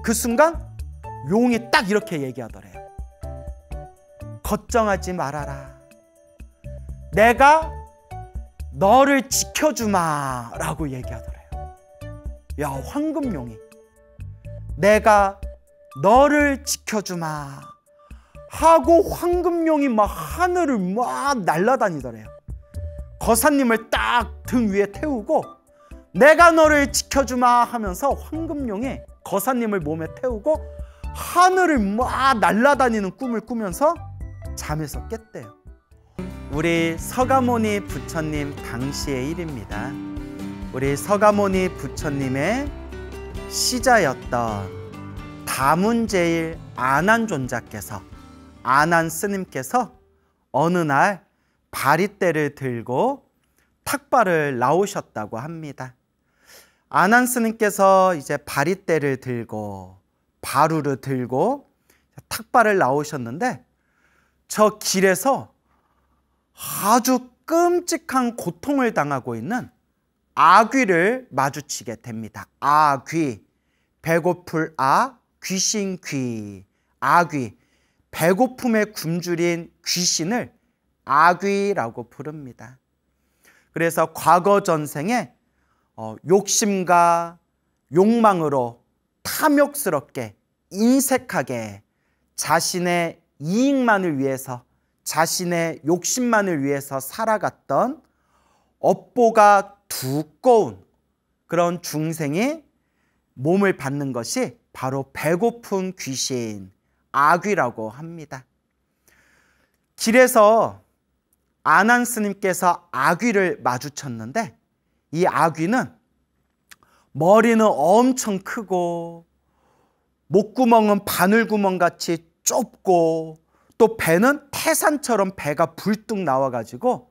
그 순간 용이 딱 이렇게 얘기하더래요. 걱정하지 말아라. 내가 너를 지켜주마 라고 얘기하더래요. 야, 황금용이 내가 너를 지켜주마 하고 황금용이 막 하늘을 막 날아다니더래요. 거사님을 딱 등 위에 태우고 내가 너를 지켜주마 하면서 황금용이 거사님을 몸에 태우고 하늘을 막 날아다니는 꿈을 꾸면서 잠에서 깼대요. 우리 서가모니 부처님 당시의 일입니다. 우리 서가모니 부처님의 시자였던 다문제일 아난존자께서, 아난 스님께서 어느 날 바리떼를 들고 탁발을 나오셨다고 합니다. 아난 스님께서 이제 바리떼를 들고 바루를 들고 탁발을 나오셨는데 저 길에서 아주 끔찍한 고통을 당하고 있는 아귀를 마주치게 됩니다. 아귀, 배고플 귀신 귀, 아귀, 배고픔에 굶주린 귀신을 아귀라고 부릅니다. 그래서 과거 전생에 욕심과 욕망으로 탐욕스럽게 인색하게 자신의 이익만을 위해서, 자신의 욕심만을 위해서 살아갔던 업보가 두꺼운 그런 중생이 몸을 받는 것이 바로 배고픈 귀신, 아귀라고 합니다. 길에서 아난 스님께서 아귀를 마주쳤는데 이 아귀는 머리는 엄청 크고 목구멍은 바늘구멍같이 좁고 또 배는 태산처럼 배가 불뚝 나와가지고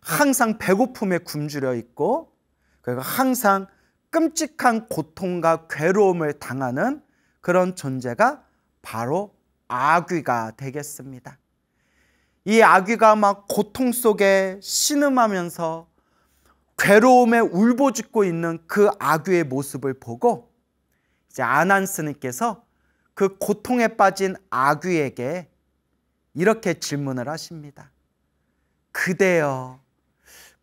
항상 배고픔에 굶주려 있고 그리고 항상 끔찍한 고통과 괴로움을 당하는 그런 존재가 바로 아귀가 되겠습니다. 이 아귀가 막 고통 속에 신음하면서 괴로움에 울부짖고 있는 그 아귀의 모습을 보고 이제 아난 스님께서 그 고통에 빠진 아귀에게 이렇게 질문을 하십니다. 그대여,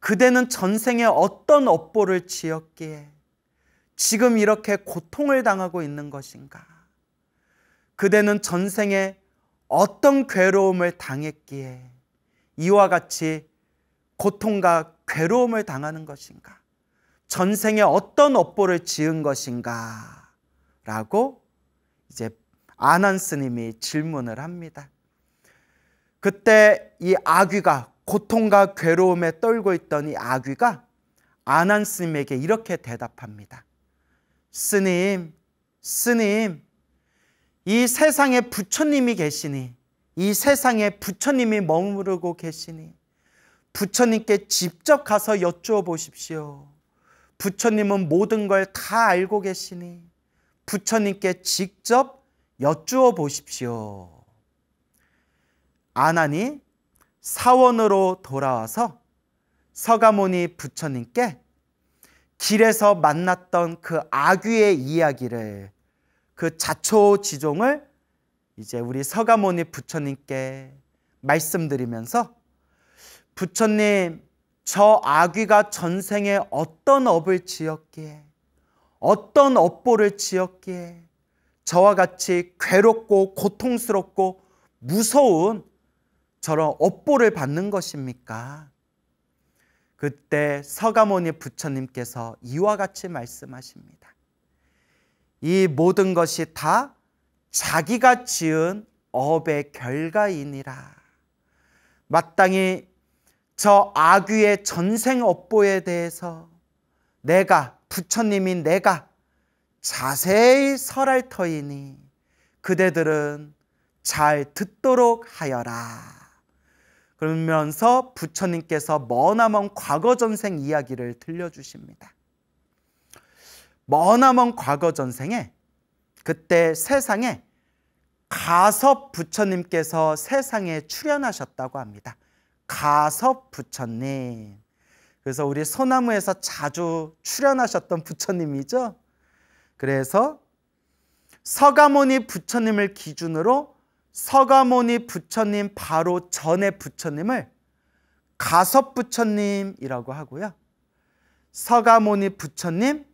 그대는 전생에 어떤 업보를 지었기에 지금 이렇게 고통을 당하고 있는 것인가? 그대는 전생에 어떤 괴로움을 당했기에 이와 같이 고통과 괴로움을 당하는 것인가? 전생에 어떤 업보를 지은 것인가? 라고 이제 아난 스님이 질문을 합니다. 그때 이 아귀가, 고통과 괴로움에 떨고 있던 이 아귀가 아난 스님에게 이렇게 대답합니다. 스님, 스님, 이 세상에 부처님이 계시니, 이 세상에 부처님이 머무르고 계시니 부처님께 직접 가서 여쭈어 보십시오. 부처님은 모든 걸 다 알고 계시니 부처님께 직접 여쭈어 보십시오. 아난이 사원으로 돌아와서 서가모니 부처님께 길에서 만났던 그 아귀의 이야기를, 그 자초지종을 이제 우리 서가모니 부처님께 말씀드리면서 부처님, 저 아귀가 전생에 어떤 업을 지었기에, 어떤 업보를 지었기에 저와 같이 괴롭고 고통스럽고 무서운 저런 업보를 받는 것입니까? 그때 서가모니 부처님께서 이와 같이 말씀하십니다. 이 모든 것이 다 자기가 지은 업의 결과이니라. 마땅히 저 아귀의 전생 업보에 대해서 내가, 부처님인 내가 자세히 설할 터이니 그대들은 잘 듣도록 하여라. 그러면서 부처님께서 머나먼 과거 전생 이야기를 들려주십니다. 머나먼 과거 전생에 그때 세상에 가섭 부처님께서 세상에 출현하셨다고 합니다. 가섭 부처님. 그래서 우리 소나무에서 자주 출현하셨던 부처님이죠. 그래서 서가모니 부처님을 기준으로 서가모니 부처님 바로 전의 부처님을 가섭 부처님이라고 하고요. 서가모니 부처님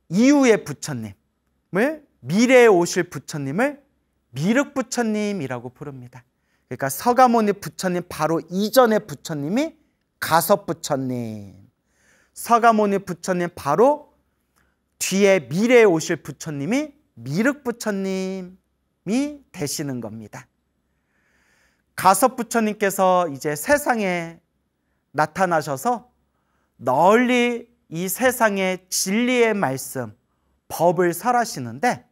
이후의 부처님을, 미래에 오실 부처님을 미륵 부처님이라고 부릅니다. 그러니까 서가모니 부처님 바로 이전의 부처님이 가섭 부처님, 서가모니 부처님 바로 뒤에 미래에 오실 부처님이 미륵 부처님이 되시는 겁니다. 가섭 부처님께서 이제 세상에 나타나셔서 널리 이 세상의 진리의 말씀, 법을 설하시는데,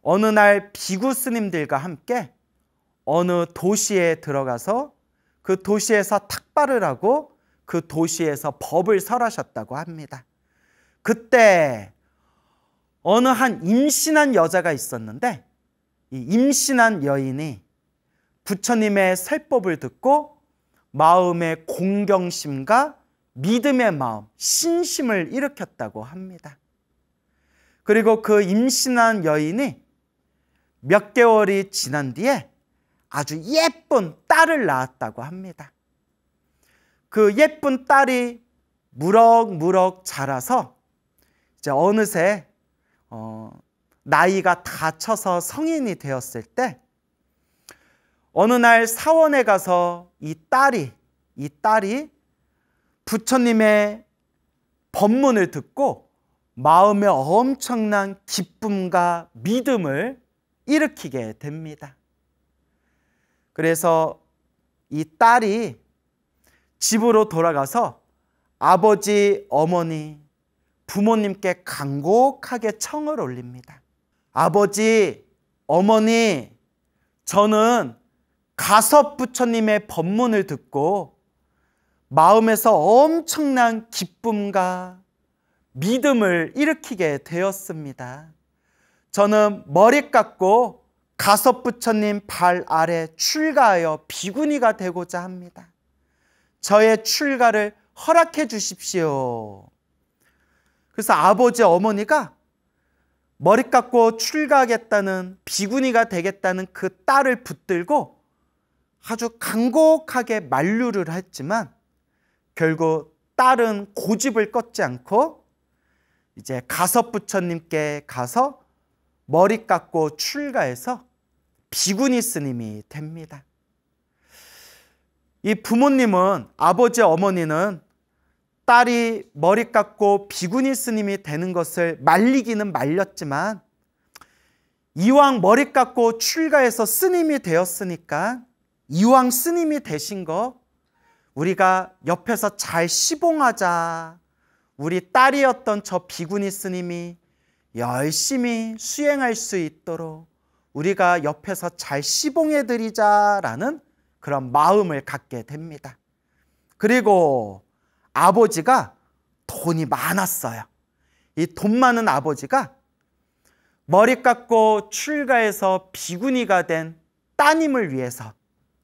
어느 날 비구 스님들과 함께 어느 도시에 들어가서 그 도시에서 탁발을 하고 그 도시에서 법을 설하셨다고 합니다. 그때 어느 한 임신한 여자가 있었는데, 이 임신한 여인이 부처님의 설법을 듣고 마음의 공경심과 믿음의 마음, 신심을 일으켰다고 합니다. 그리고 그 임신한 여인이 몇 개월이 지난 뒤에 아주 예쁜 딸을 낳았다고 합니다. 그 예쁜 딸이 무럭무럭 자라서 이제 어느새 나이가 다 차서 성인이 되었을 때, 어느 날 사원에 가서 이 딸이 부처님의 법문을 듣고 마음에 엄청난 기쁨과 믿음을 일으키게 됩니다. 그래서 이 딸이 집으로 돌아가서 아버지, 어머니, 부모님께 간곡하게 청을 올립니다. 아버지, 어머니, 저는 가섭 부처님의 법문을 듣고 마음에서 엄청난 기쁨과 믿음을 일으키게 되었습니다. 저는 머리 깎고 가섭 부처님 발 아래 출가하여 비구니가 되고자 합니다. 저의 출가를 허락해 주십시오. 그래서 아버지, 어머니가 머리 깎고 출가하겠다는, 비구니가 되겠다는 그 딸을 붙들고 아주 간곡하게 만류를 했지만 결국 딸은 고집을 꺾지 않고 이제 가섭 부처님께 가서 머리 깎고 출가해서 비구니 스님이 됩니다. 이 부모님은, 아버지, 어머니는 딸이 머리 깎고 비구니 스님이 되는 것을 말리기는 말렸지만, 이왕 머리 깎고 출가해서 스님이 되었으니까 이왕 스님이 되신 거 우리가 옆에서 잘 시봉하자. 우리 딸이었던 저 비구니 스님이 열심히 수행할 수 있도록 우리가 옆에서 잘 시봉해드리자라는 그런 마음을 갖게 됩니다. 그리고 아버지가 돈이 많았어요. 이 돈 많은 아버지가 머리 깎고 출가해서 비구니가 된 따님을 위해서,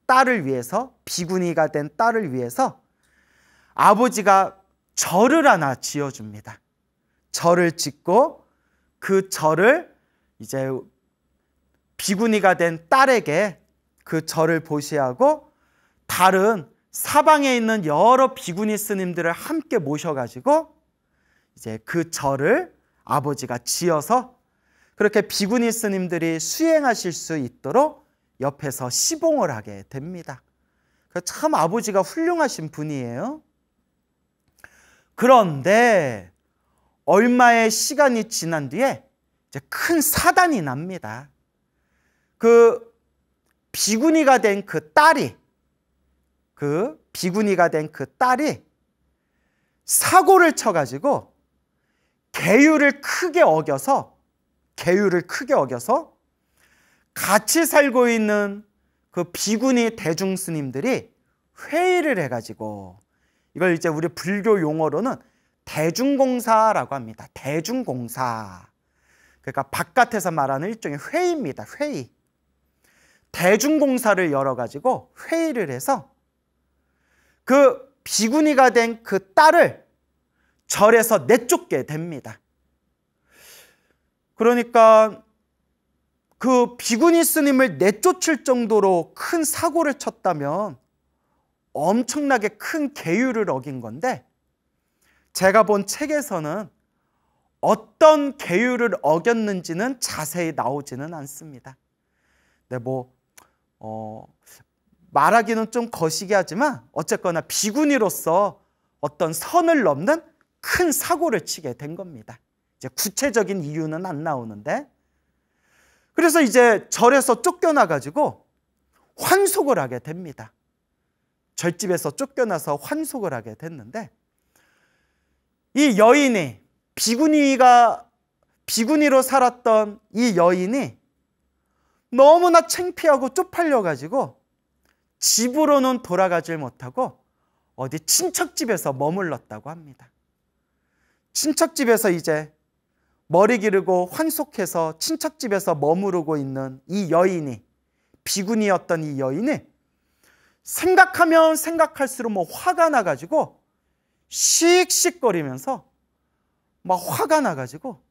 딸을 위해서, 비구니가 된 딸을 위해서 아버지가 절을 하나 지어줍니다. 절을 짓고 그 절을 이제 비구니가 된 딸에게 그 절을 보시하고 다른 사방에 있는 여러 비구니 스님들을 함께 모셔가지고 이제 그 절을 아버지가 지어서 그렇게 비구니 스님들이 수행하실 수 있도록 옆에서 시봉을 하게 됩니다. 참 아버지가 훌륭하신 분이에요. 그런데 얼마의 시간이 지난 뒤에 이제 큰 사단이 납니다. 그 비구니가 된 그 딸이, 사고를 쳐가지고 계율을 크게 어겨서 같이 살고 있는 그 비구니 대중 스님들이 회의를 해가지고, 이걸 이제 우리 불교 용어로는 대중공사라고 합니다. 대중공사. 그러니까 바깥에서 말하는 일종의 회의입니다. 회의. 대중공사를 열어가지고 회의를 해서 그 비구니가 된 그 딸을 절에서 내쫓게 됩니다. 그러니까 그 비구니 스님을 내쫓을 정도로 큰 사고를 쳤다면 엄청나게 큰 계율을 어긴 건데, 제가 본 책에서는 어떤 계율을 어겼는지는 자세히 나오지는 않습니다. 네, 말하기는 좀 거시기 하지만 어쨌거나 비구니로서 어떤 선을 넘는 큰 사고를 치게 된 겁니다. 이제 구체적인 이유는 안 나오는데, 그래서 이제 절에서 쫓겨나가지고 환속을 하게 됩니다. 절집에서 쫓겨나서 환속을 하게 됐는데, 이 여인이 비구니로 살았던 이 여인이 너무나 창피하고 쪽팔려가지고 집으로는 돌아가질 못하고 어디 친척집에서 머물렀다고 합니다. 친척집에서 이제 머리 기르고 환속해서 친척집에서 머무르고 있는 이 여인이, 비구니였던 이 여인이 생각하면 생각할수록 화가 나가지고 씩씩거리면서 화가 나가지고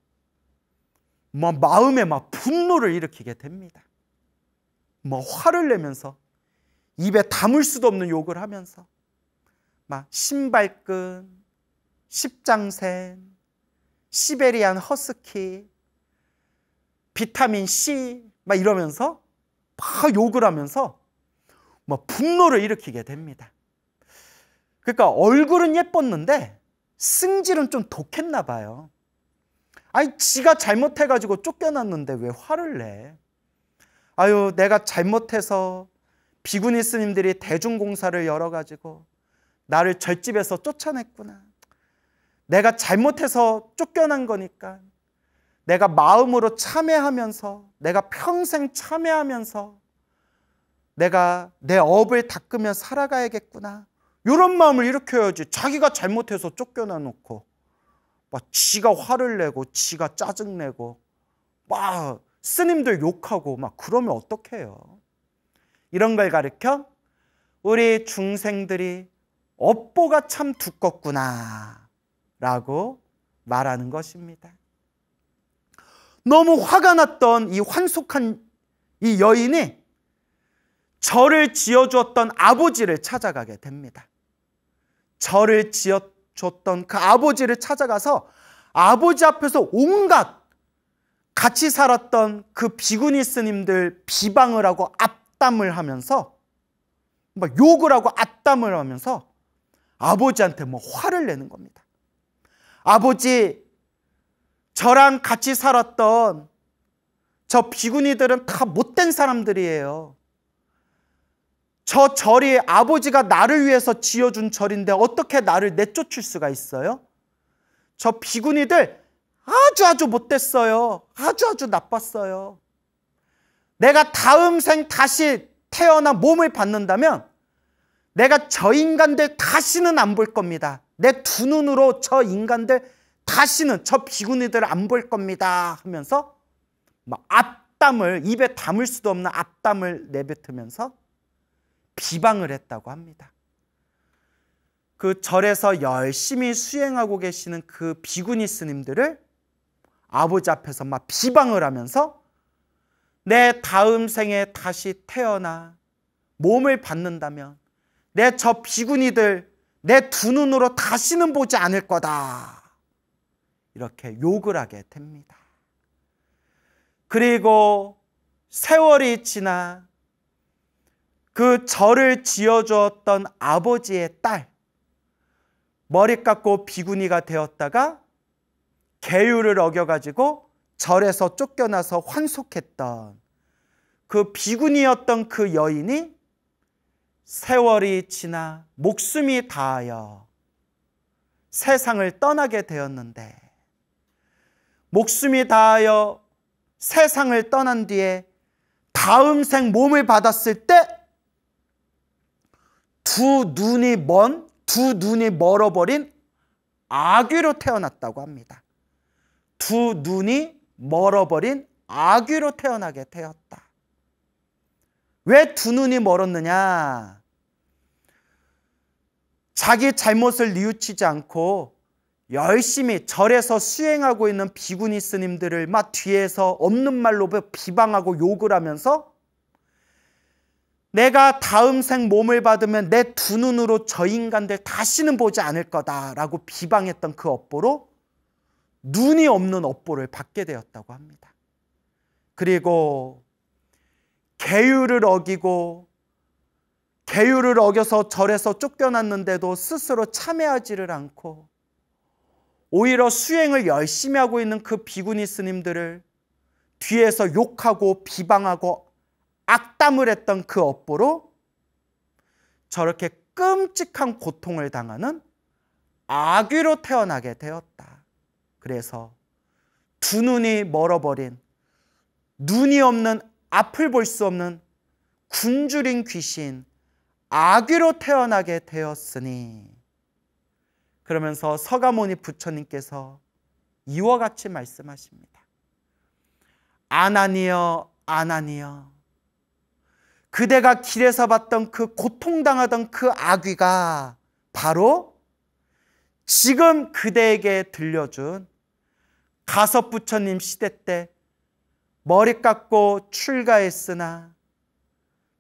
마음에 분노를 일으키게 됩니다. 화를 내면서 입에 담을 수도 없는 욕을 하면서 신발끈, 십장생, 시베리안 허스키, 비타민 C 이러면서 막 욕을 하면서 분노를 일으키게 됩니다. 그러니까 얼굴은 예뻤는데 승질은 좀 독했나 봐요. 아니, 지가 잘못해가지고 쫓겨났는데 왜 화를 내? 아유, 내가 잘못해서 비구니 스님들이 대중공사를 열어가지고 나를 절집에서 쫓아냈구나. 내가 잘못해서 쫓겨난 거니까 내가 마음으로 참회하면서, 내가 평생 참회하면서 내가 내 업을 닦으며 살아가야겠구나. 이런 마음을 일으켜야지. 자기가 잘못해서 쫓겨나 놓고 지가 화를 내고 지가 짜증내고 스님들 욕하고 그러면 어떡해요. 이런 걸 가르쳐 우리 중생들이 업보가 참 두껍구나 라고 말하는 것입니다. 너무 화가 났던 이 환속한 이 여인이 절을 지어주었던 아버지를 찾아가게 됩니다. 절을 지어줬던 그 아버지를 찾아가서 아버지 앞에서 온갖 같이 살았던 그 비구니 스님들 비방을 하고 앞담을 하면서 욕을 하고 앞담을 하면서 아버지한테 화를 내는 겁니다. 아버지, 저랑 같이 살았던 저 비구니들은 다 못된 사람들이에요. 저 절이 아버지가 나를 위해서 지어준 절인데 어떻게 나를 내쫓을 수가 있어요? 저 비구니들 아주 못됐어요. 아주 나빴어요. 내가 다음 생 다시 태어나 몸을 받는다면 내가 저 인간들 다시는 안 볼 겁니다. 내 두 눈으로 저 인간들 다시는, 저 비구니들을 안 볼 겁니다 하면서 앞담을, 입에 담을 수도 없는 앞담을 내뱉으면서 비방을 했다고 합니다. 그 절에서 열심히 수행하고 계시는 그 비구니 스님들을 아버지 앞에서 비방을 하면서 내 다음 생에 다시 태어나 몸을 받는다면 내 저 비구니들 내 두 눈으로 다시는 보지 않을 거다. 이렇게 욕을 하게 됩니다. 그리고 세월이 지나 그 절을 지어주었던 아버지의 딸, 머리 깎고 비구니가 되었다가 계율을 어겨가지고 절에서 쫓겨나서 환속했던 그 비구니였던 그 여인이 세월이 지나 목숨이 다하여 세상을 떠나게 되었는데, 목숨이 다하여 세상을 떠난 뒤에 다음 생 몸을 받았을 때 두 눈이 멀어버린 아귀로 태어났다고 합니다. 두 눈이 멀어버린 아귀로 태어나게 되었다. 왜 두 눈이 멀었느냐? 자기 잘못을 뉘우치지 않고 열심히 절에서 수행하고 있는 비구니 스님들을 막 뒤에서 없는 말로 비방하고 욕을 하면서 내가 다음 생 몸을 받으면 내 두 눈으로 저 인간들 다시는 보지 않을 거다라고 비방했던 그 업보로 눈이 없는 업보를 받게 되었다고 합니다. 그리고 계율을 어겨서 절에서 쫓겨났는데도 스스로 참회하지를 않고 오히려 수행을 열심히 하고 있는 그 비구니 스님들을 뒤에서 욕하고 비방하고 악담을 했던 그 업보로 저렇게 끔찍한 고통을 당하는 아귀로 태어나게 되었다. 그래서 두 눈이 멀어버린, 눈이 없는, 앞을 볼 수 없는 굶주린 귀신 아귀로 태어나게 되었으니, 그러면서 서가모니 부처님께서 이와 같이 말씀하십니다. 아나니여, 아나니여, 그대가 길에서 봤던 그 고통당하던 그 아귀가 바로 지금 그대에게 들려준 가섭 부처님 시대 때 머리 깎고 출가했으나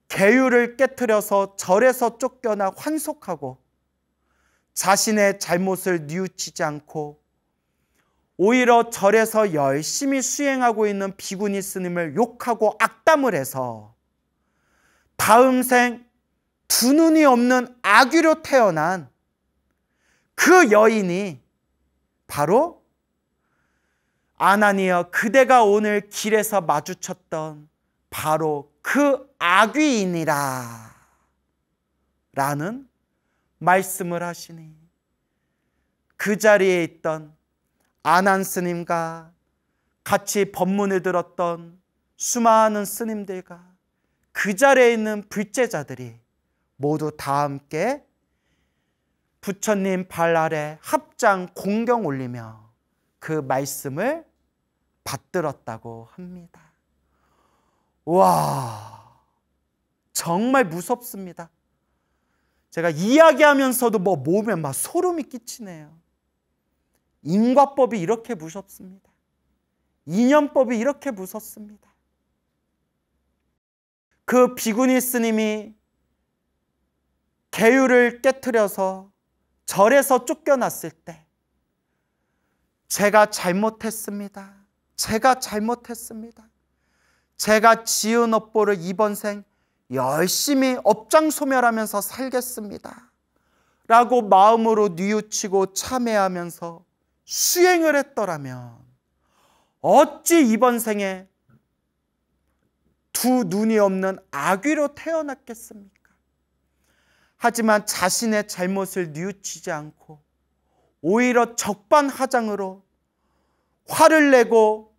계율을 깨트려서 절에서 쫓겨나 환속하고 자신의 잘못을 뉘우치지 않고 오히려 절에서 열심히 수행하고 있는 비구니 스님을 욕하고 악담을 해서 다음 생 두 눈이 없는 아귀로 태어난 그 여인이 바로 아나니여, 그대가 오늘 길에서 마주쳤던 바로 그 아귀이니라 라는 말씀을 하시니, 그 자리에 있던 아난 스님과 같이 법문을 들었던 수많은 스님들과 그 자리에 있는 불제자들이 모두 다 함께 부처님 발 아래 합장 공경 올리며 그 말씀을 받들었다고 합니다. 와, 정말 무섭습니다. 제가 이야기하면서도 몸에 막 소름이 끼치네요. 인과법이 이렇게 무섭습니다. 인연법이 이렇게 무섭습니다. 그 비구니 스님이 계율을 깨트려서 절에서 쫓겨났을 때 제가 잘못했습니다. 제가 잘못했습니다. 제가 지은 업보를 이번 생 열심히 업장소멸하면서 살겠습니다 라고 마음으로 뉘우치고 참회하면서 수행을 했더라면 어찌 이번 생에 두 눈이 없는 아귀로 태어났겠습니까? 하지만 자신의 잘못을 뉘우치지 않고 오히려 적반하장으로 화를 내고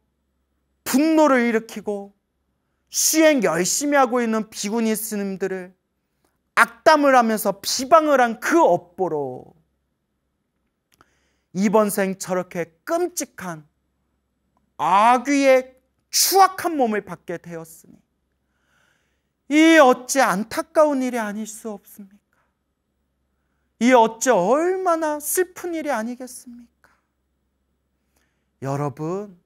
분노를 일으키고 수행 열심히 하고 있는 비구니 스님들을 악담을 하면서 비방을 한 그 업보로 이번 생 저렇게 끔찍한 아귀의 추악한 몸을 받게 되었으니 이 어찌 안타까운 일이 아닐 수 없습니까? 이 어찌 얼마나 슬픈 일이 아니겠습니까? 여러분,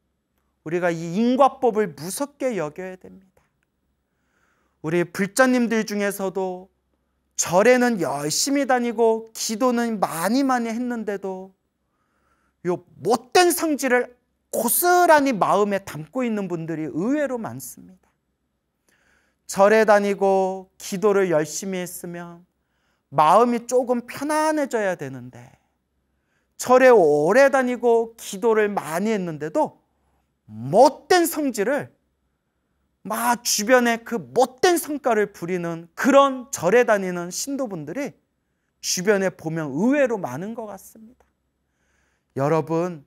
우리가 이 인과법을 무섭게 여겨야 됩니다. 우리 불자님들 중에서도 절에는 열심히 다니고 기도는 많이 했는데도 요 못된 성질을 고스란히 마음에 담고 있는 분들이 의외로 많습니다. 절에 다니고 기도를 열심히 했으면 마음이 조금 편안해져야 되는데 절에 오래 다니고 기도를 많이 했는데도 못된 성질을 막 주변에 그 못된 성과를 부리는 그런 절에 다니는 신도분들이 주변에 보면 의외로 많은 것 같습니다. 여러분,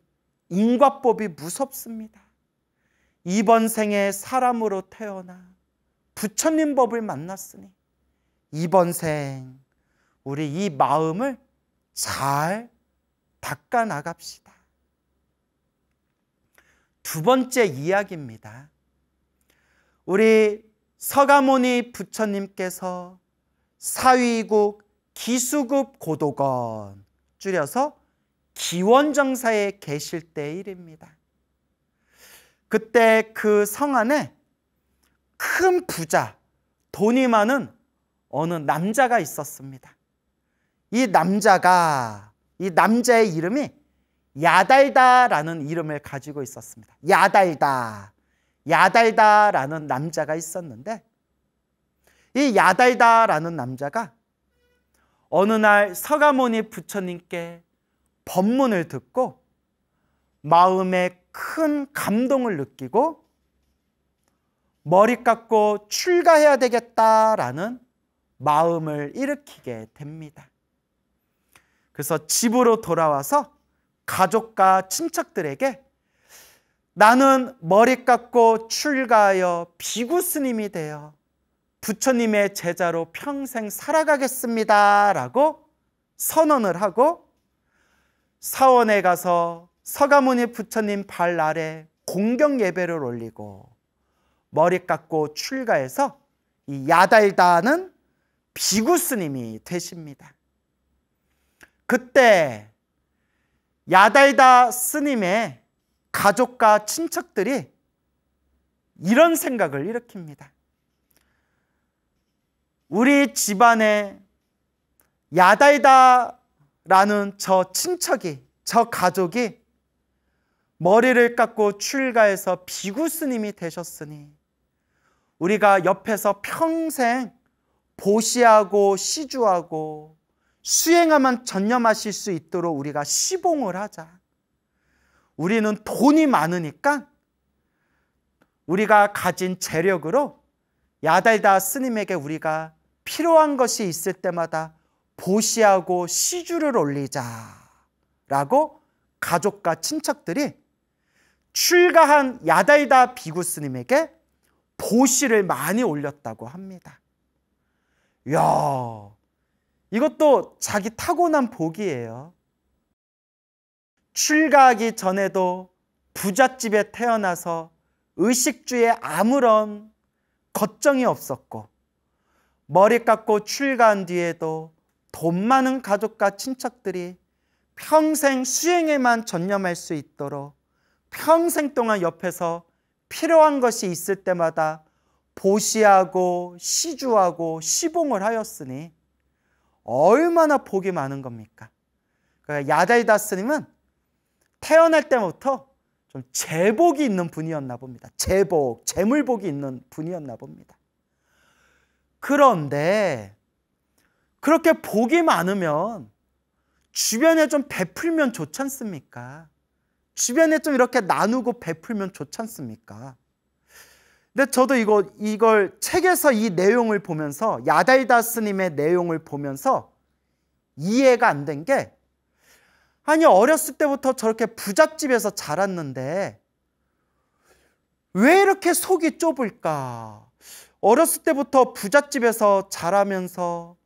인과법이 무섭습니다. 이번 생에 사람으로 태어나 부처님 법을 만났으니 이번 생 우리 이 마음을 잘 닦아 나갑시다. 두 번째 이야기입니다. 우리 서가모니 부처님께서 사위국 기수급 고도건, 줄여서 기원정사에 계실 때의 일입니다. 그때 그 성 안에 큰 부자, 돈이 많은 어느 남자가 있었습니다. 이 남자의 이름이 야달다라는 이름을 가지고 있었습니다. 야달다라는 남자가 있었는데, 이 야달다라는 남자가 어느 날 서가모니 부처님께 법문을 듣고 마음에 큰 감동을 느끼고 머리 깎고 출가해야 되겠다라는 마음을 일으키게 됩니다. 그래서 집으로 돌아와서 가족과 친척들에게 나는 머리 깎고 출가하여 비구 스님이 되어 부처님의 제자로 평생 살아가겠습니다 라고 선언을 하고 사원에 가서 서가모니 부처님 발 아래 공경 예배를 올리고 머리 깎고 출가해서 이 야달다는 비구 스님이 되십니다. 그때 야달다 스님의 가족과 친척들이 이런 생각을 일으킵니다. 우리 집안에 야달다라는 저 친척이, 저 가족이 머리를 깎고 출가해서 비구 스님이 되셨으니 우리가 옆에서 평생 보시하고 시주하고 수행하만 전념하실 수 있도록 우리가 시봉을 하자. 우리는 돈이 많으니까 우리가 가진 재력으로 야달다 스님에게 우리가 필요한 것이 있을 때마다 보시하고 시주를 올리자라고 가족과 친척들이 출가한 야달다 비구 스님에게 보시를 많이 올렸다고 합니다. 이야, 이것도 자기 타고난 복이에요. 출가하기 전에도 부잣집에 태어나서 의식주에 아무런 걱정이 없었고 머리 깎고 출가한 뒤에도 돈 많은 가족과 친척들이 평생 수행에만 전념할 수 있도록 평생 동안 옆에서 필요한 것이 있을 때마다 보시하고 시주하고 시봉을 하였으니 얼마나 복이 많은 겁니까? 그러니까 야달다 스님은 태어날 때부터 좀 재복이 있는 분이었나 봅니다. 재물복이 있는 분이었나 봅니다. 그런데 그렇게 복이 많으면 주변에 좀 베풀면 좋지 않습니까? 주변에 좀 이렇게 나누고 베풀면 좋지 않습니까? 근데 저도 이걸 책에서 이 내용을 보면서 야달다 스님의 내용을 보면서 이해가 안 된 게, 아니 어렸을 때부터 저렇게 부잣집에서 자랐는데 왜 이렇게 속이 좁을까? 어렸을 때부터 부잣집에서 자라면서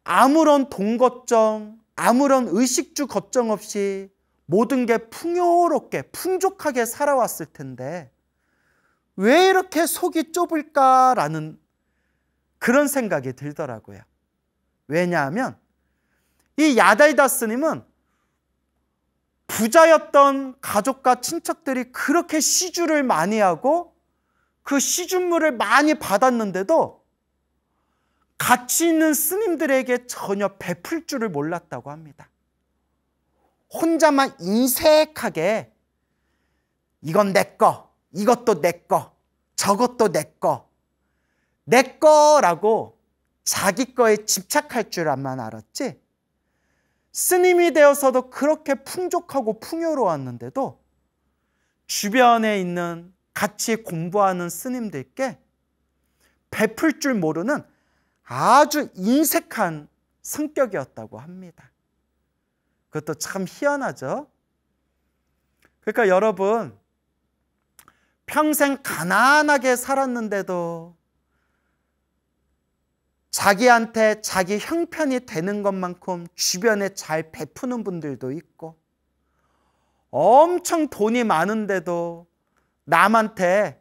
아무런 돈 걱정, 아무런 의식주 걱정 없이 모든 게 풍요롭게 풍족하게 살아왔을 텐데 왜 이렇게 속이 좁을까라는 그런 생각이 들더라고요. 왜냐하면 이 야달다 스님은 부자였던 가족과 친척들이 그렇게 시주를 많이 하고 그 시주물을 많이 받았는데도 가치 있는 스님들에게 전혀 베풀 줄을 몰랐다고 합니다. 혼자만 인색하게 이건 내 거, 이것도 내 거, 저것도 내 거, 내 거라고 자기 거에 집착할 줄만 알았지, 스님이 되어서도 그렇게 풍족하고 풍요로웠는데도 주변에 있는 같이 공부하는 스님들께 베풀 줄 모르는 아주 인색한 성격이었다고 합니다. 그것도 참 희한하죠. 그러니까 여러분, 평생 가난하게 살았는데도 자기한테 자기 형편이 되는 것만큼 주변에 잘 베푸는 분들도 있고, 엄청 돈이 많은데도 남한테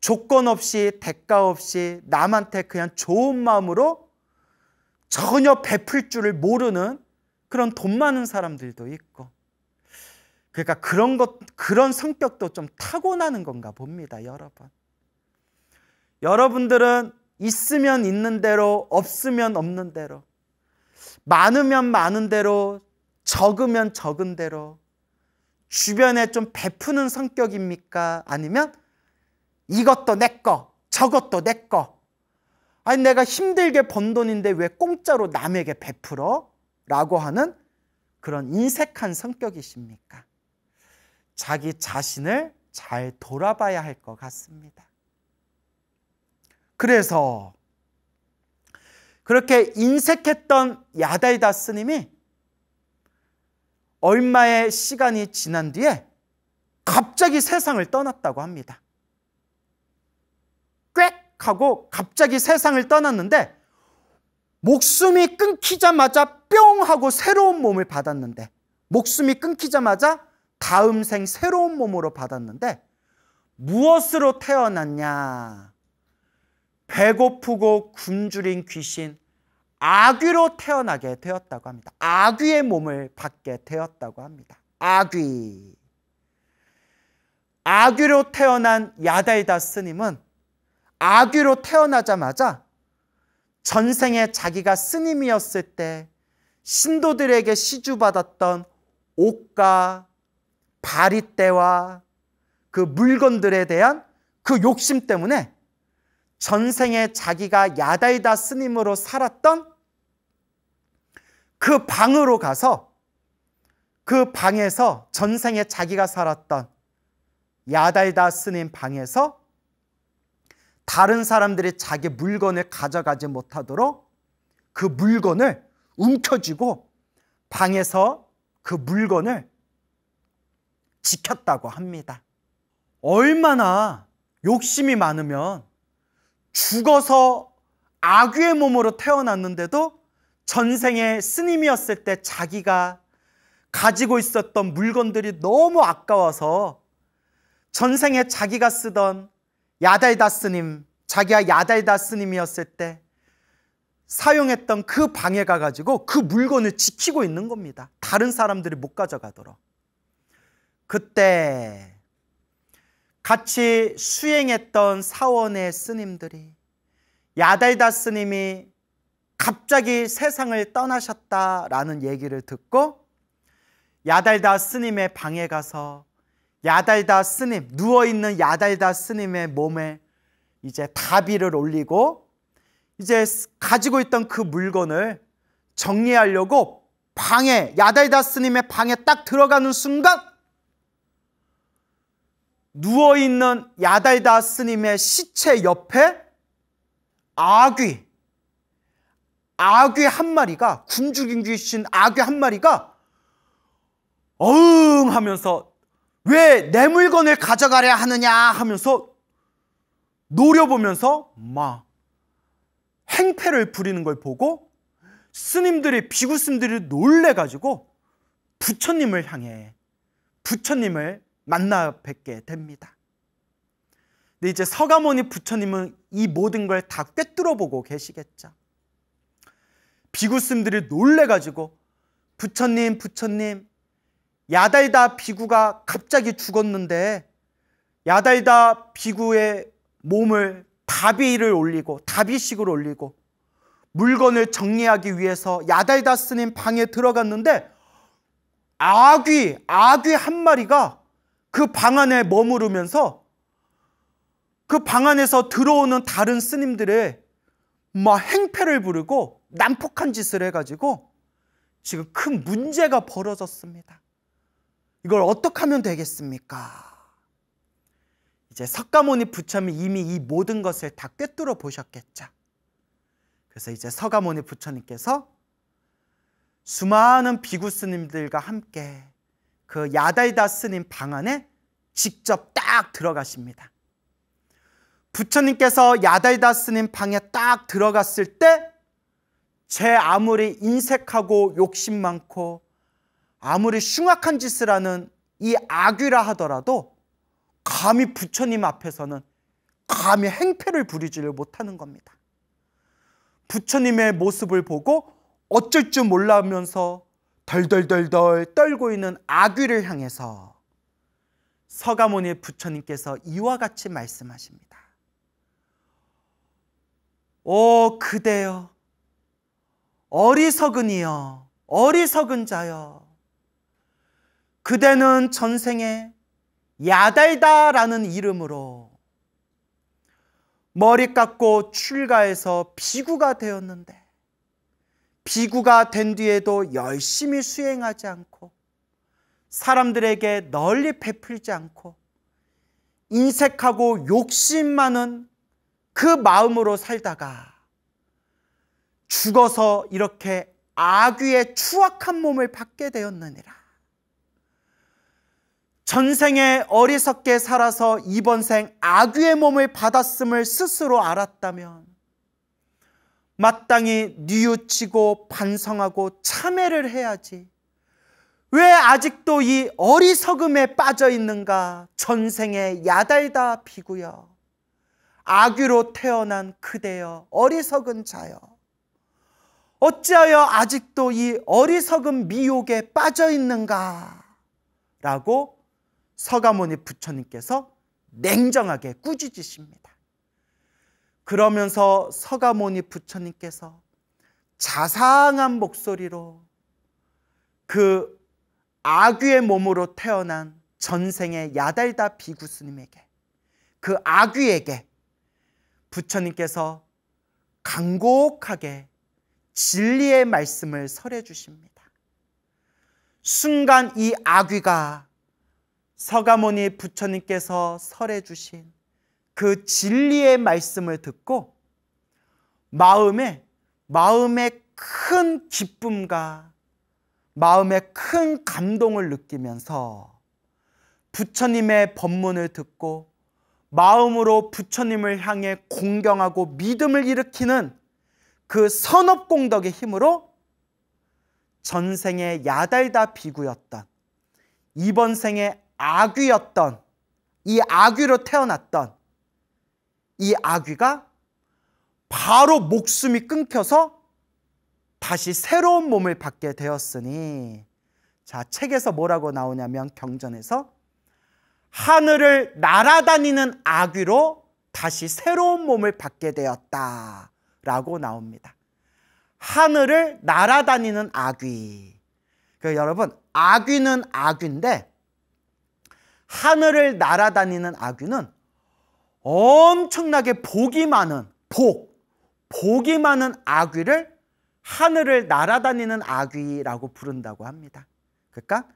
조건 없이 대가 없이 남한테 그냥 좋은 마음으로 전혀 베풀 줄을 모르는 그런 돈 많은 사람들도 있고. 그러니까 그런 성격도 좀 타고나는 건가 봅니다, 여러분. 여러분들은 있으면 있는 대로, 없으면 없는 대로, 많으면 많은 대로, 적으면 적은 대로, 주변에 좀 베푸는 성격입니까? 아니면 이것도 내 거, 저것도 내 거. 아니, 내가 힘들게 번 돈인데 왜 공짜로 남에게 베풀어? 라고 하는 그런 인색한 성격이십니까? 자기 자신을 잘 돌아봐야 할 것 같습니다. 그래서 그렇게 인색했던 야다이다 스님이 얼마의 시간이 지난 뒤에 갑자기 세상을 떠났다고 합니다. 꽥 하고 갑자기 세상을 떠났는데 목숨이 끊기자마자 뿅 하고 새로운 몸을 받았는데, 목숨이 끊기자마자 다음 생 새로운 몸으로 받았는데 무엇으로 태어났냐? 배고프고 굶주린 귀신 아귀로 태어나게 되었다고 합니다. 아귀의 몸을 받게 되었다고 합니다. 아귀로 태어난 야다이다 스님은 아귀로 태어나자마자 전생에 자기가 스님이었을 때 신도들에게 시주받았던 옷과 바리떼와 그 물건들에 대한 그 욕심 때문에 전생에 자기가 야다이다 스님으로 살았던 그 방으로 가서, 그 방에서, 전생에 자기가 살았던 야다이다 스님 방에서 다른 사람들이 자기 물건을 가져가지 못하도록 그 물건을 움켜쥐고 방에서 그 물건을 지켰다고 합니다. 얼마나 욕심이 많으면 죽어서 아귀의 몸으로 태어났는데도 전생에 스님이었을 때 자기가 가지고 있었던 물건들이 너무 아까워서 전생에 자기가 쓰던 야다이다 스님, 자기가 야다이다 스님이었을 때 사용했던 그 방에 가가지고 그 물건을 지키고 있는 겁니다. 다른 사람들이 못 가져가도록. 그때 같이 수행했던 사원의 스님들이 야다이다 스님이 갑자기 세상을 떠나셨다라는 얘기를 듣고 야다이다 스님의 방에 가서 야다이다 스님, 누워있는 야다이다 스님의 몸에 이제 다비를 올리고 이제 가지고 있던 그 물건을 정리하려고 방에, 야다이다 스님의 방에 딱 들어가는 순간 누워있는 야다이다 스님의 시체 옆에 아귀 한 마리가, 굶주린 귀신 아귀 한 마리가 어흥 하면서 왜 내 물건을 가져가려 하느냐 하면서 노려보면서 막 행패를 부리는 걸 보고 스님들이, 비구 스님들이 놀래가지고 부처님을 향해 부처님을 만나 뵙게 됩니다. 근데 이제 서가모니 부처님은 이 모든 걸 다 꿰뚫어 보고 계시겠죠. 비구 스님들이 놀래가지고 부처님, 야다이다 비구가 갑자기 죽었는데 야다이다 비구의 몸을 다비를 올리고, 다비식으로 올리고 물건을 정리하기 위해서 야다이다 스님 방에 들어갔는데 아귀 한 마리가 그 방 안에 머무르면서 그 방 안에서 들어오는 다른 스님들의 막 행패를 부르고 난폭한 짓을 해가지고 지금 큰 문제가 벌어졌습니다. 이걸 어떻게 하면 되겠습니까? 이제 석가모니 부처님이 이미 이 모든 것을 다 꿰뚫어 보셨겠죠. 그래서 이제 서가모니 부처님께서 수많은 비구 스님들과 함께 그 야다이다 스님 방 안에 직접 딱 들어가십니다. 부처님께서 야다이다 스님 방에 딱 들어갔을 때 제 아무리 인색하고 욕심 많고 아무리 흉악한 짓을 하는 이 아귀라 하더라도 감히 부처님 앞에서는 감히 행패를 부리지를 못하는 겁니다. 부처님의 모습을 보고 어쩔 줄 몰라하면서 덜덜덜덜 떨고 있는 아귀를 향해서 서가모니 부처님께서 이와 같이 말씀하십니다. 오 그대여, 어리석은이여, 어리석은 자여, 그대는 전생에 야달다라는 이름으로 머리 깎고 출가해서 비구가 되었는데, 비구가 된 뒤에도 열심히 수행하지 않고 사람들에게 널리 베풀지 않고 인색하고 욕심 많은 그 마음으로 살다가 죽어서 이렇게 아귀의 추악한 몸을 받게 되었느니라. 전생에 어리석게 살아서 이번 생 아귀의 몸을 받았음을 스스로 알았다면 마땅히 뉘우치고 반성하고 참회를 해야지. 왜 아직도 이 어리석음에 빠져 있는가? 전생에 야달다 비구여, 아귀로 태어난 그대여, 어리석은 자여, 어찌하여 아직도 이 어리석은 미혹에 빠져 있는가? 라고 서가모니 부처님께서 냉정하게 꾸짖으십니다. 그러면서 서가모니 부처님께서 자상한 목소리로 그 아귀의 몸으로 태어난 전생의 야달다 비구 스님에게, 그 아귀에게 부처님께서 간곡하게 진리의 말씀을 설해 주십니다. 순간 이 아귀가 서가모니 부처님께서 설해 주신 그 진리의 말씀을 듣고 마음에 큰 기쁨과 마음에 큰 감동을 느끼면서 부처님의 법문을 듣고 마음으로 부처님을 향해 공경하고 믿음을 일으키는 그 선업공덕의 힘으로 전생의 야달다 비구였던, 이번 생의 아귀였던, 이 아귀로 태어났던 이 아귀가 바로 목숨이 끊겨서 다시 새로운 몸을 받게 되었으니, 자, 책에서 뭐라고 나오냐면 경전에서 하늘을 날아다니는 아귀로 다시 새로운 몸을 받게 되었다 라고 나옵니다. 하늘을 날아다니는 아귀. 그러니까 여러분, 아귀는 아귀인데 하늘을 날아다니는 아귀는 엄청나게 복이 많은, 복이 많은 아귀를 하늘을 날아다니는 아귀라고 부른다고 합니다. 그러니까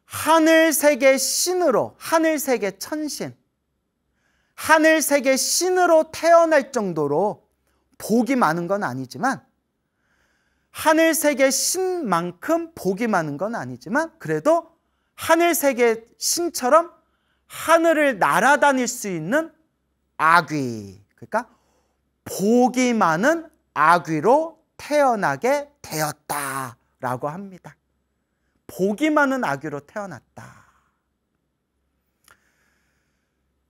하늘세계 신으로, 하늘세계 천신, 하늘세계 신으로 태어날 정도로 복이 많은 건 아니지만, 하늘세계 신만큼 복이 많은 건 아니지만, 그래도 하늘세계 신처럼 하늘을 날아다닐 수 있는 아귀, 그러니까 복이 많은 아귀로 태어나게 되었다라고 합니다. 복이 많은 아귀로 태어났다.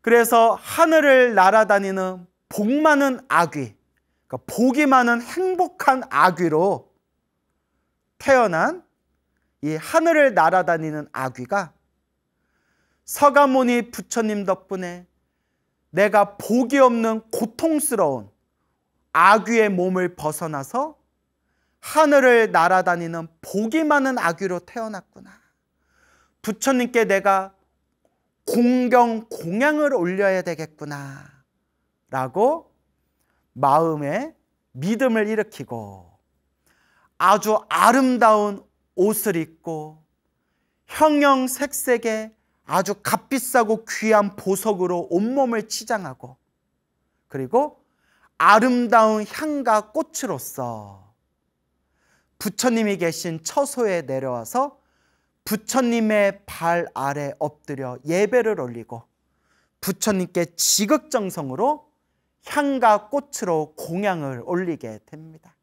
그래서 하늘을 날아다니는 복 많은 아귀, 그러니까 복이 많은 행복한 아귀로 태어난 이 하늘을 날아다니는 아귀가 서가모니 부처님 덕분에 내가 복이 없는 고통스러운 아귀의 몸을 벗어나서 하늘을 날아다니는 복이 많은 아귀로 태어났구나. 부처님께 내가 공경, 공양을 올려야 되겠구나 라고 마음에 믿음을 일으키고 아주 아름다운 옷을 입고 형형색색의 아주 값비싸고 귀한 보석으로 온몸을 치장하고, 그리고 아름다운 향과 꽃으로서 부처님이 계신 처소에 내려와서 부처님의 발 아래 엎드려 예배를 올리고 부처님께 지극정성으로 향과 꽃으로 공양을 올리게 됩니다.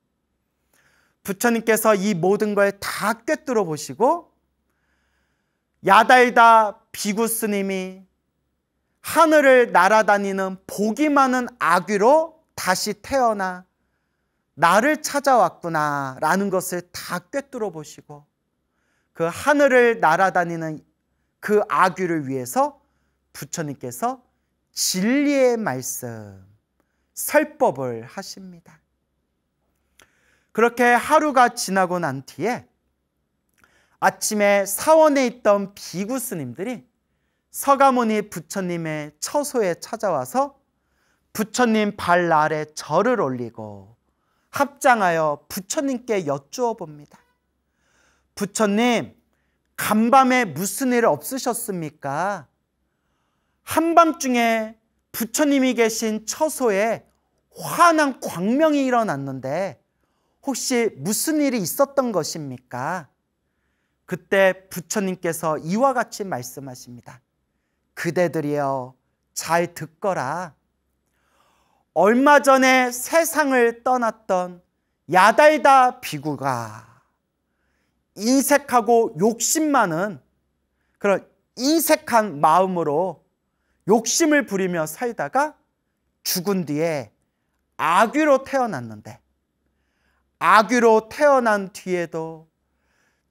부처님께서 이 모든 걸 다 꿰뚫어 보시고 야달다 비구 스님이 하늘을 날아다니는 복이 많은 아귀로 다시 태어나 나를 찾아왔구나 라는 것을 다 꿰뚫어 보시고 그 하늘을 날아다니는 그 아귀를 위해서 부처님께서 진리의 말씀, 설법을 하십니다. 그렇게 하루가 지나고 난 뒤에 아침에 사원에 있던 비구 스님들이 서가모니 부처님의 처소에 찾아와서 부처님 발 아래 절을 올리고 합장하여 부처님께 여쭈어 봅니다. 부처님, 간밤에 무슨 일 없으셨습니까? 한밤중에 부처님이 계신 처소에 환한 광명이 일어났는데 혹시 무슨 일이 있었던 것입니까? 그때 부처님께서 이와 같이 말씀하십니다. 그대들이여, 잘 듣거라. 얼마 전에 세상을 떠났던 야달다 비구가 인색하고 욕심 많은 그런 인색한 마음으로 욕심을 부리며 살다가 죽은 뒤에 아귀로 태어났는데, 아귀로 태어난 뒤에도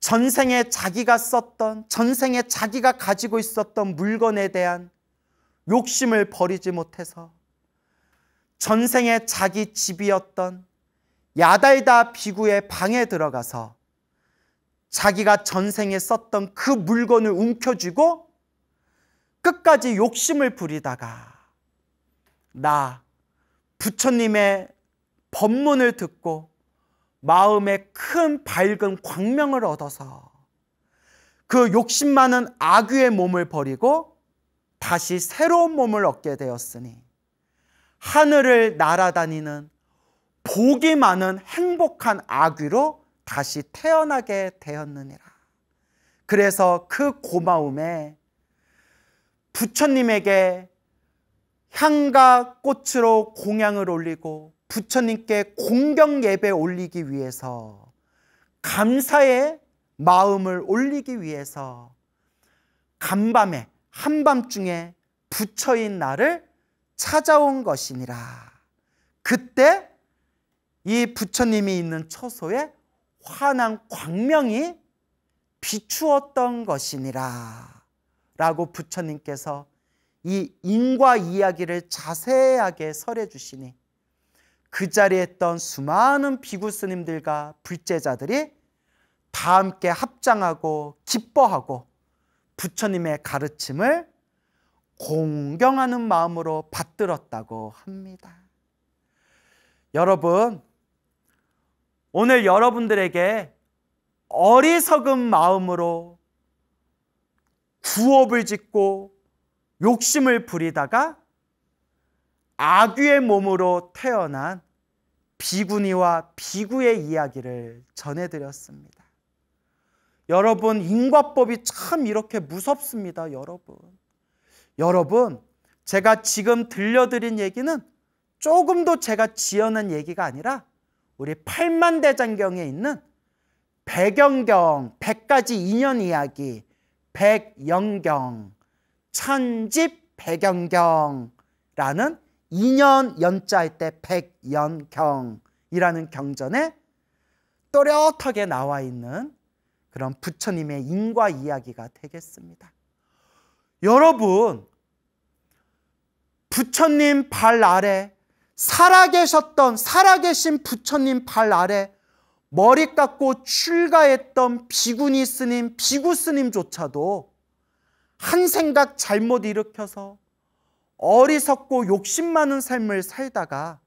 전생에 자기가 썼던, 전생에 자기가 가지고 있었던 물건에 대한 욕심을 버리지 못해서 전생에 자기 집이었던 야달다 비구의 방에 들어가서 자기가 전생에 썼던 그 물건을 움켜쥐고 끝까지 욕심을 부리다가 나 부처님의 법문을 듣고 마음에 큰 밝은 광명을 얻어서 그 욕심 많은 아귀의 몸을 버리고 다시 새로운 몸을 얻게 되었으니 하늘을 날아다니는 복이 많은 행복한 아귀로 다시 태어나게 되었느니라. 그래서 그 고마움에 부처님에게 향과 꽃으로 공양을 올리고 부처님께 공경 예배 올리기 위해서, 감사의 마음을 올리기 위해서 간밤에 한밤중에 부처인 나를 찾아온 것이니라. 그때 이 부처님이 있는 처소에 환한 광명이 비추었던 것이니라 라고 부처님께서 이 인과 이야기를 자세하게 설해 주시니 그 자리에 있던 수많은 비구 스님들과 불제자들이 다 함께 합장하고 기뻐하고 부처님의 가르침을 공경하는 마음으로 받들었다고 합니다. 여러분, 오늘 여러분들에게 어리석은 마음으로 구업을 짓고 욕심을 부리다가 아귀의 몸으로 태어난 비구니와 비구의 이야기를 전해드렸습니다. 여러분, 인과법이 참 이렇게 무섭습니다. 여러분, 제가 지금 들려드린 얘기는 조금도 제가 지어낸 얘기가 아니라 우리 팔만대장경에 있는 백연경, 100가지 인연 이야기, 백연경, 천집 백연경라는 인연 연자할 때 백연경이라는 경전에 또렷하게 나와 있는 그런 부처님의 인과 이야기가 되겠습니다. 여러분, 부처님 발 아래 살아계신 부처님 발 아래 머리 깎고 출가했던 비구니 스님, 비구 스님조차도 한 생각 잘못 일으켜서 어리석고 욕심 많은 삶을 살다가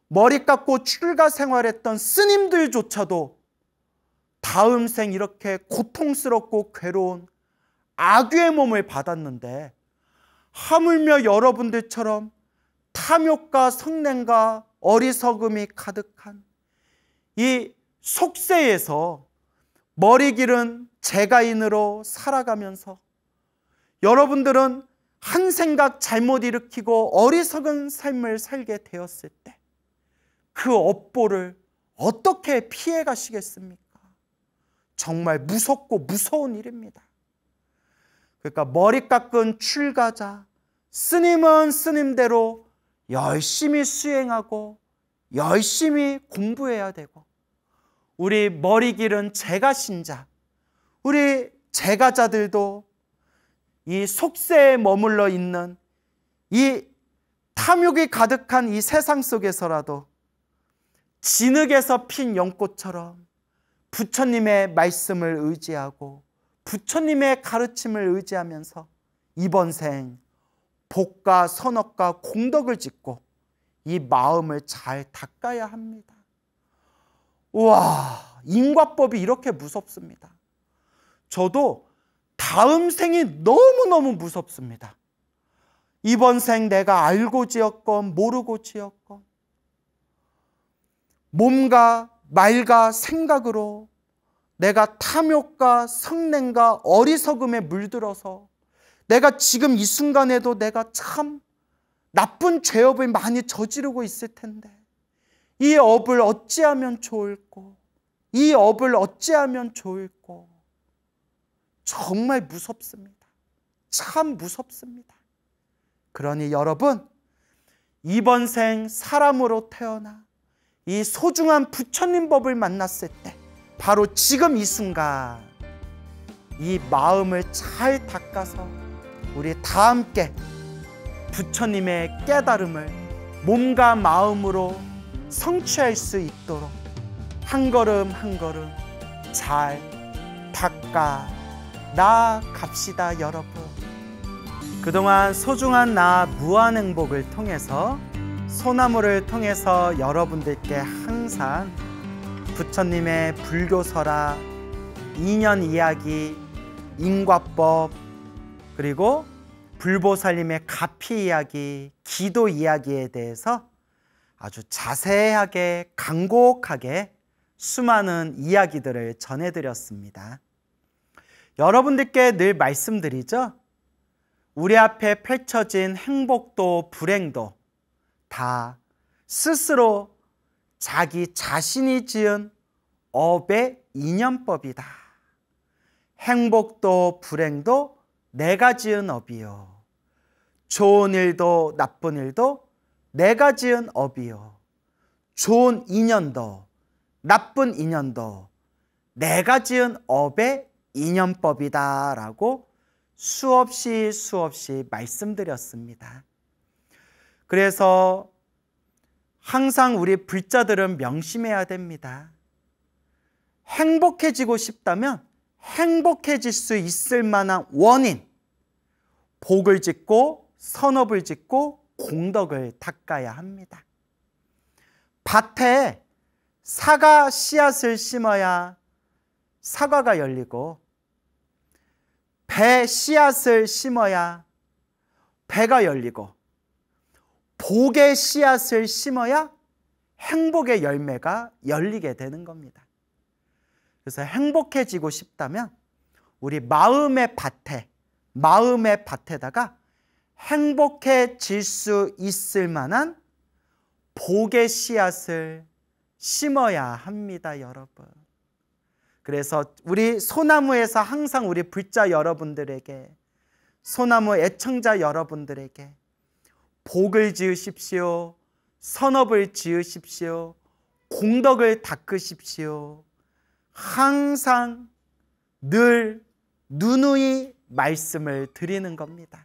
머리 깎고 출가 생활했던 스님들조차도 다음 생 이렇게 고통스럽고 괴로운 아귀의 몸을 받았는데 하물며 여러분들처럼 탐욕과 성냄과 어리석음이 가득한 이 속세에서 머리 기른 제가인으로 살아가면서 여러분들은 한 생각 잘못 일으키고 어리석은 삶을 살게 되었을 때 그 업보를 어떻게 피해 가시겠습니까? 정말 무섭고 무서운 일입니다. 그러니까 머리 깎은 출가자, 스님은 스님대로 열심히 수행하고 열심히 공부해야 되고, 우리 머리 기른 제가 신자, 우리 제가자들도 이 속세에 머물러 있는 이 탐욕이 가득한 이 세상 속에서라도 진흙에서 핀 연꽃처럼 부처님의 말씀을 의지하고 부처님의 가르침을 의지하면서 이번 생 복과 선업과 공덕을 짓고 이 마음을 잘 닦아야 합니다. 우와, 인과법이 이렇게 무섭습니다. 저도 다음 생이 너무너무 무섭습니다. 이번 생 내가 알고 지었건 모르고 지었건 몸과 말과 생각으로 내가 탐욕과 성냄과 어리석음에 물들어서 내가 지금 이 순간에도 내가 참 나쁜 죄업을 많이 저지르고 있을 텐데 이 업을 어찌하면 좋을꼬? 이 업을 어찌하면 좋을꼬? 정말 무섭습니다. 참 무섭습니다. 그러니 여러분, 이번 생 사람으로 태어나 이 소중한 부처님 법을 만났을 때 바로 지금 이 순간 이 마음을 잘 닦아서 우리 다 함께 부처님의 깨달음을 몸과 마음으로 성취할 수 있도록 한 걸음 한 걸음 잘 닦아 나아갑시다. 여러분, 그동안 소중한 나 무한행복을 통해서 소나무를 통해서 여러분들께 항상 부처님의 불교설화, 인연 이야기, 인과법, 그리고 불보살님의 가피 이야기, 기도 이야기에 대해서 아주 자세하게 간곡하게 수많은 이야기들을 전해드렸습니다. 여러분들께 늘 말씀드리죠. 우리 앞에 펼쳐진 행복도 불행도 다 스스로 자기 자신이 지은 업의 인연법이다. 행복도 불행도 내가 지은 업이요. 좋은 일도 나쁜 일도 내가 지은 업이요. 좋은 인연도 나쁜 인연도 내가 지은 업의 인연법이다 라고 수없이 말씀드렸습니다. 그래서 항상 우리 불자들은 명심해야 됩니다. 행복해지고 싶다면 행복해질 수 있을 만한 원인, 복을 짓고 선업을 짓고 공덕을 닦아야 합니다. 밭에 사과 씨앗을 심어야 사과가 열리고 배 씨앗을 심어야 배가 열리고 복의 씨앗을 심어야 행복의 열매가 열리게 되는 겁니다. 그래서 행복해지고 싶다면 우리 마음의 밭에다가 행복해질 수 있을 만한 복의 씨앗을 심어야 합니다, 여러분. 그래서 우리 소나무에서 항상 우리 불자 여러분들에게, 소나무 애청자 여러분들에게 복을 지으십시오. 선업을 지으십시오. 공덕을 닦으십시오. 항상 늘 누누이 말씀을 드리는 겁니다.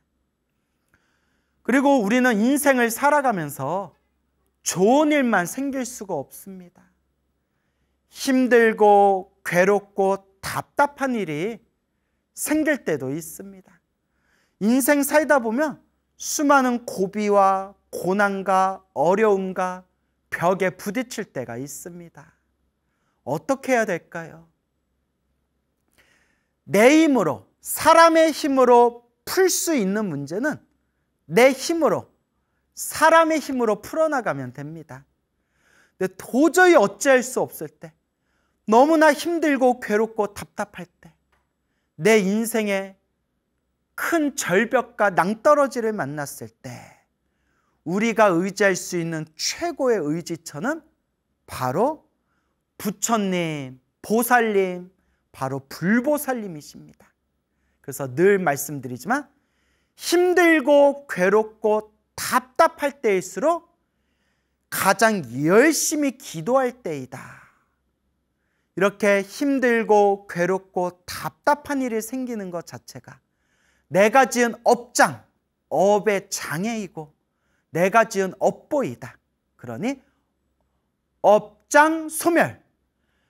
그리고 우리는 인생을 살아가면서 좋은 일만 생길 수가 없습니다. 힘들고 괴롭고 답답한 일이 생길 때도 있습니다. 인생 살다 보면 수많은 고비와 고난과 어려움과 벽에 부딪힐 때가 있습니다. 어떻게 해야 될까요? 내 힘으로, 사람의 힘으로 풀 수 있는 문제는 내 힘으로, 사람의 힘으로 풀어나가면 됩니다. 근데 도저히 어찌할 수 없을 때, 너무나 힘들고 괴롭고 답답할 때, 내 인생에 큰 절벽과 낭떠러지를 만났을 때 우리가 의지할 수 있는 최고의 의지처는 바로 부처님, 보살님, 바로 불보살님이십니다. 그래서 늘 말씀드리지만 힘들고 괴롭고 답답할 때일수록 가장 열심히 기도할 때이다. 이렇게 힘들고 괴롭고 답답한 일이 생기는 것 자체가 내가 지은 업장, 업의 장애이고 내가 지은 업보이다. 그러니 업장 소멸,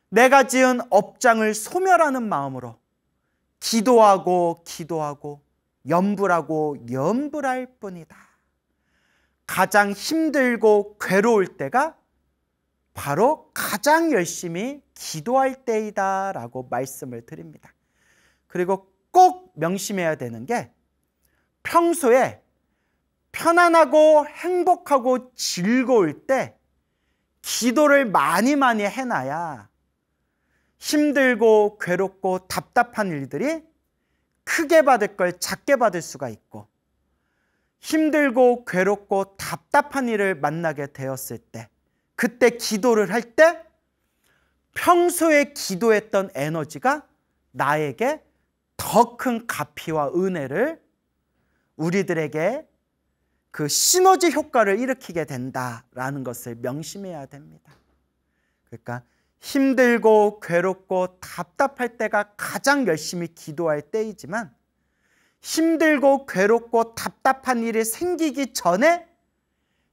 내가 지은 업장을 소멸하는 마음으로 기도하고 염불하고 염불할 뿐이다. 가장 힘들고 괴로울 때가 바로 가장 열심히 기도할 때이다 라고 말씀을 드립니다. 그리고 꼭 명심해야 되는 게 평소에 편안하고 행복하고 즐거울 때 기도를 많이 해놔야 힘들고 괴롭고 답답한 일들이 크게 받을 걸 작게 받을 수가 있고, 힘들고 괴롭고 답답한 일을 만나게 되었을 때, 그때 기도를 할 때 평소에 기도했던 에너지가 나에게 더 큰 가피와 은혜를, 우리들에게 그 시너지 효과를 일으키게 된다라는 것을 명심해야 됩니다. 그러니까 힘들고 괴롭고 답답할 때가 가장 열심히 기도할 때이지만, 힘들고 괴롭고 답답한 일이 생기기 전에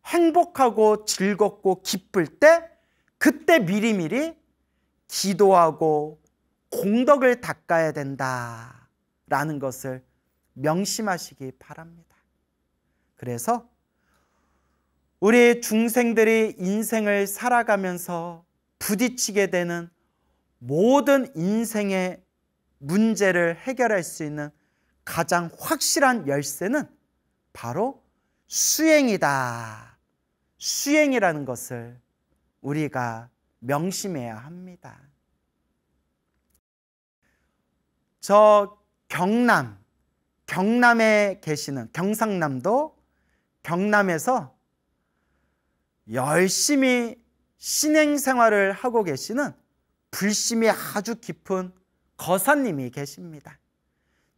행복하고 즐겁고 기쁠 때, 그때 미리미리 기도하고 공덕을 닦아야 된다라는 것을 명심하시기 바랍니다. 그래서 우리 중생들이 인생을 살아가면서 부딪히게 되는 모든 인생의 문제를 해결할 수 있는 가장 확실한 열쇠는 바로 수행이다. 수행이라는 것을 우리가 명심해야 합니다. 저 경남에 계시는, 경상남도 경남에서 열심히 신행생활을 하고 계시는 불심이 아주 깊은 거사님이 계십니다.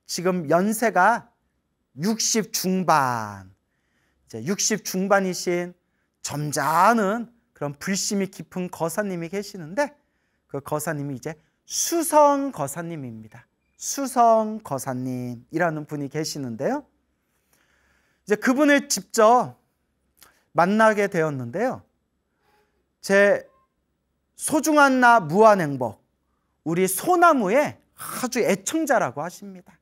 지금 연세가 60 중반, 이제 60 중반이신 점잖은 그런 불심이 깊은 거사님이 계시는데, 그 거사님이 이제 수성 거사님입니다. 수성 거사님이라는 분이 계시는데요. 이제 그분을 직접 만나게 되었는데요. 제 소중한 나 무한행복, 우리 소나무의 아주 애청자라고 하십니다.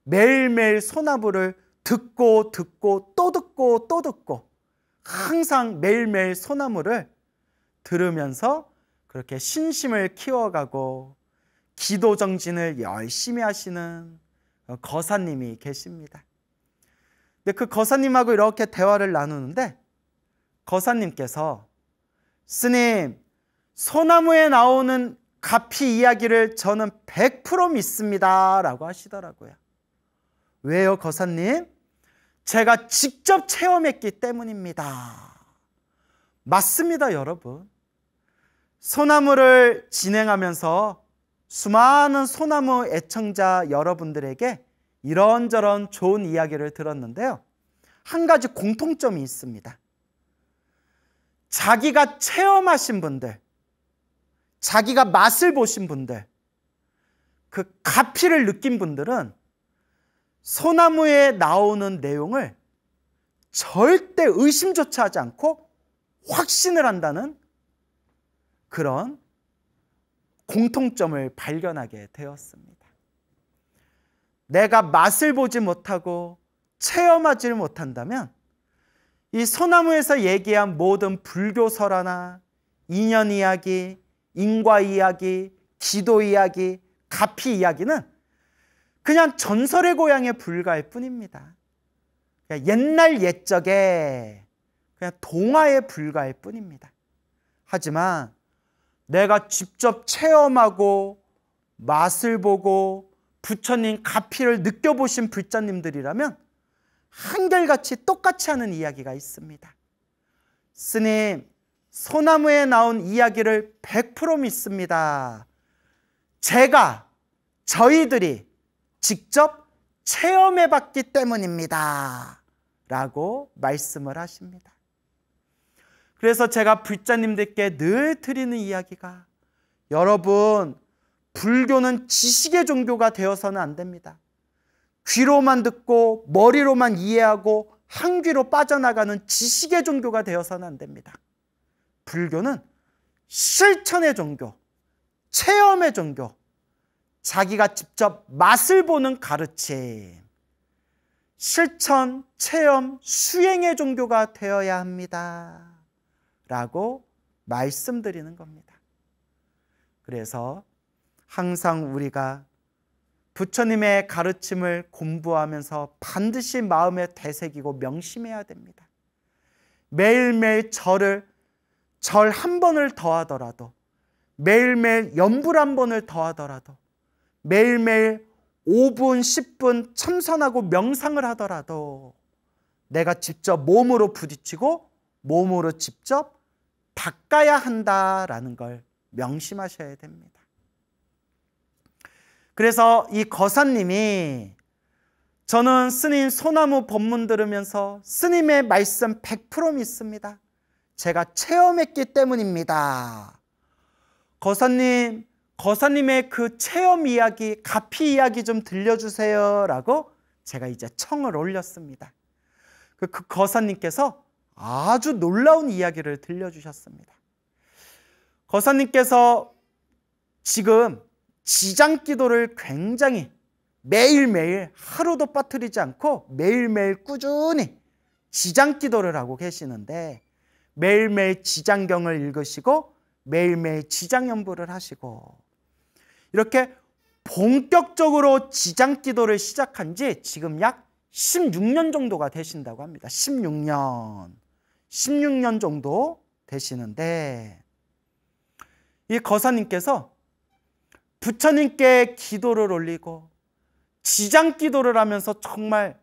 매일매일 소나무를 듣고 또 듣고 항상 매일매일 소나무를 들으면서 그렇게 신심을 키워가고 기도 정진을 열심히 하시는 거사님이 계십니다. 근데 그 거사님하고 이렇게 대화를 나누는데, 거사님께서 스님, 소나무에 나오는 가피 이야기를 저는 100% 믿습니다 라고 하시더라고요. 왜요, 거사님? 제가 직접 체험했기 때문입니다. 맞습니다, 여러분. 소나무를 진행하면서 수많은 소나무 애청자 여러분들에게 이런저런 좋은 이야기를 들었는데요. 한 가지 공통점이 있습니다. 자기가 체험하신 분들, 자기가 맛을 보신 분들, 그 가피를 느낀 분들은 소나무에 나오는 내용을 절대 의심조차 하지 않고 확신을 한다는 그런 공통점을 발견하게 되었습니다. 내가 맛을 보지 못하고 체험하지 못한다면 이 소나무에서 얘기한 모든 불교설화나 인연 이야기, 인과 이야기, 기도 이야기, 가피 이야기는 그냥 전설의 고향에 불과할 뿐입니다. 그냥 옛날 옛적에 그냥 동화에 불과할 뿐입니다. 하지만 내가 직접 체험하고 맛을 보고 부처님 가피를 느껴보신 불자님들이라면 한결같이 똑같이 하는 이야기가 있습니다. 스님, 소나무에 나온 이야기를 100% 믿습니다. 저희들이 직접 체험해봤기 때문입니다 라고 말씀을 하십니다. 그래서 제가 불자님들께 늘 드리는 이야기가 여러분, 불교는 지식의 종교가 되어서는 안 됩니다. 귀로만 듣고 머리로만 이해하고 한 귀로 빠져나가는 지식의 종교가 되어서는 안 됩니다. 불교는 실천의 종교, 체험의 종교, 자기가 직접 맛을 보는 가르침, 실천, 체험, 수행의 종교가 되어야 합니다. 라고 말씀드리는 겁니다. 그래서 항상 우리가 부처님의 가르침을 공부하면서 반드시 마음에 되새기고 명심해야 됩니다. 매일매일 절 한 번을 더하더라도, 매일매일 연불 한 번을 더하더라도, 매일매일 5분, 10분 참선하고 명상을 하더라도 내가 직접 몸으로 부딪히고 몸으로 직접 닦아야 한다라는 걸 명심하셔야 됩니다. 그래서 이 거사님이 저는 스님 소나무 법문 들으면서 스님의 말씀 100% 믿습니다. 제가 체험했기 때문입니다. 거사님의 그 체험 이야기, 가피 이야기 좀 들려주세요 라고 제가 이제 청을 올렸습니다. 그 거사님께서 아주 놀라운 이야기를 들려주셨습니다. 거사님께서 지금 지장기도를 굉장히 매일매일 하루도 빠뜨리지 않고 매일매일 꾸준히 지장기도를 하고 계시는데, 매일매일 지장경을 읽으시고 매일매일 지장연불을 하시고, 이렇게 본격적으로 지장기도를 시작한 지 지금 약 16년 정도가 되신다고 합니다. 16년 정도 되시는데, 이 거사님께서 부처님께 기도를 올리고 지장기도를 하면서 정말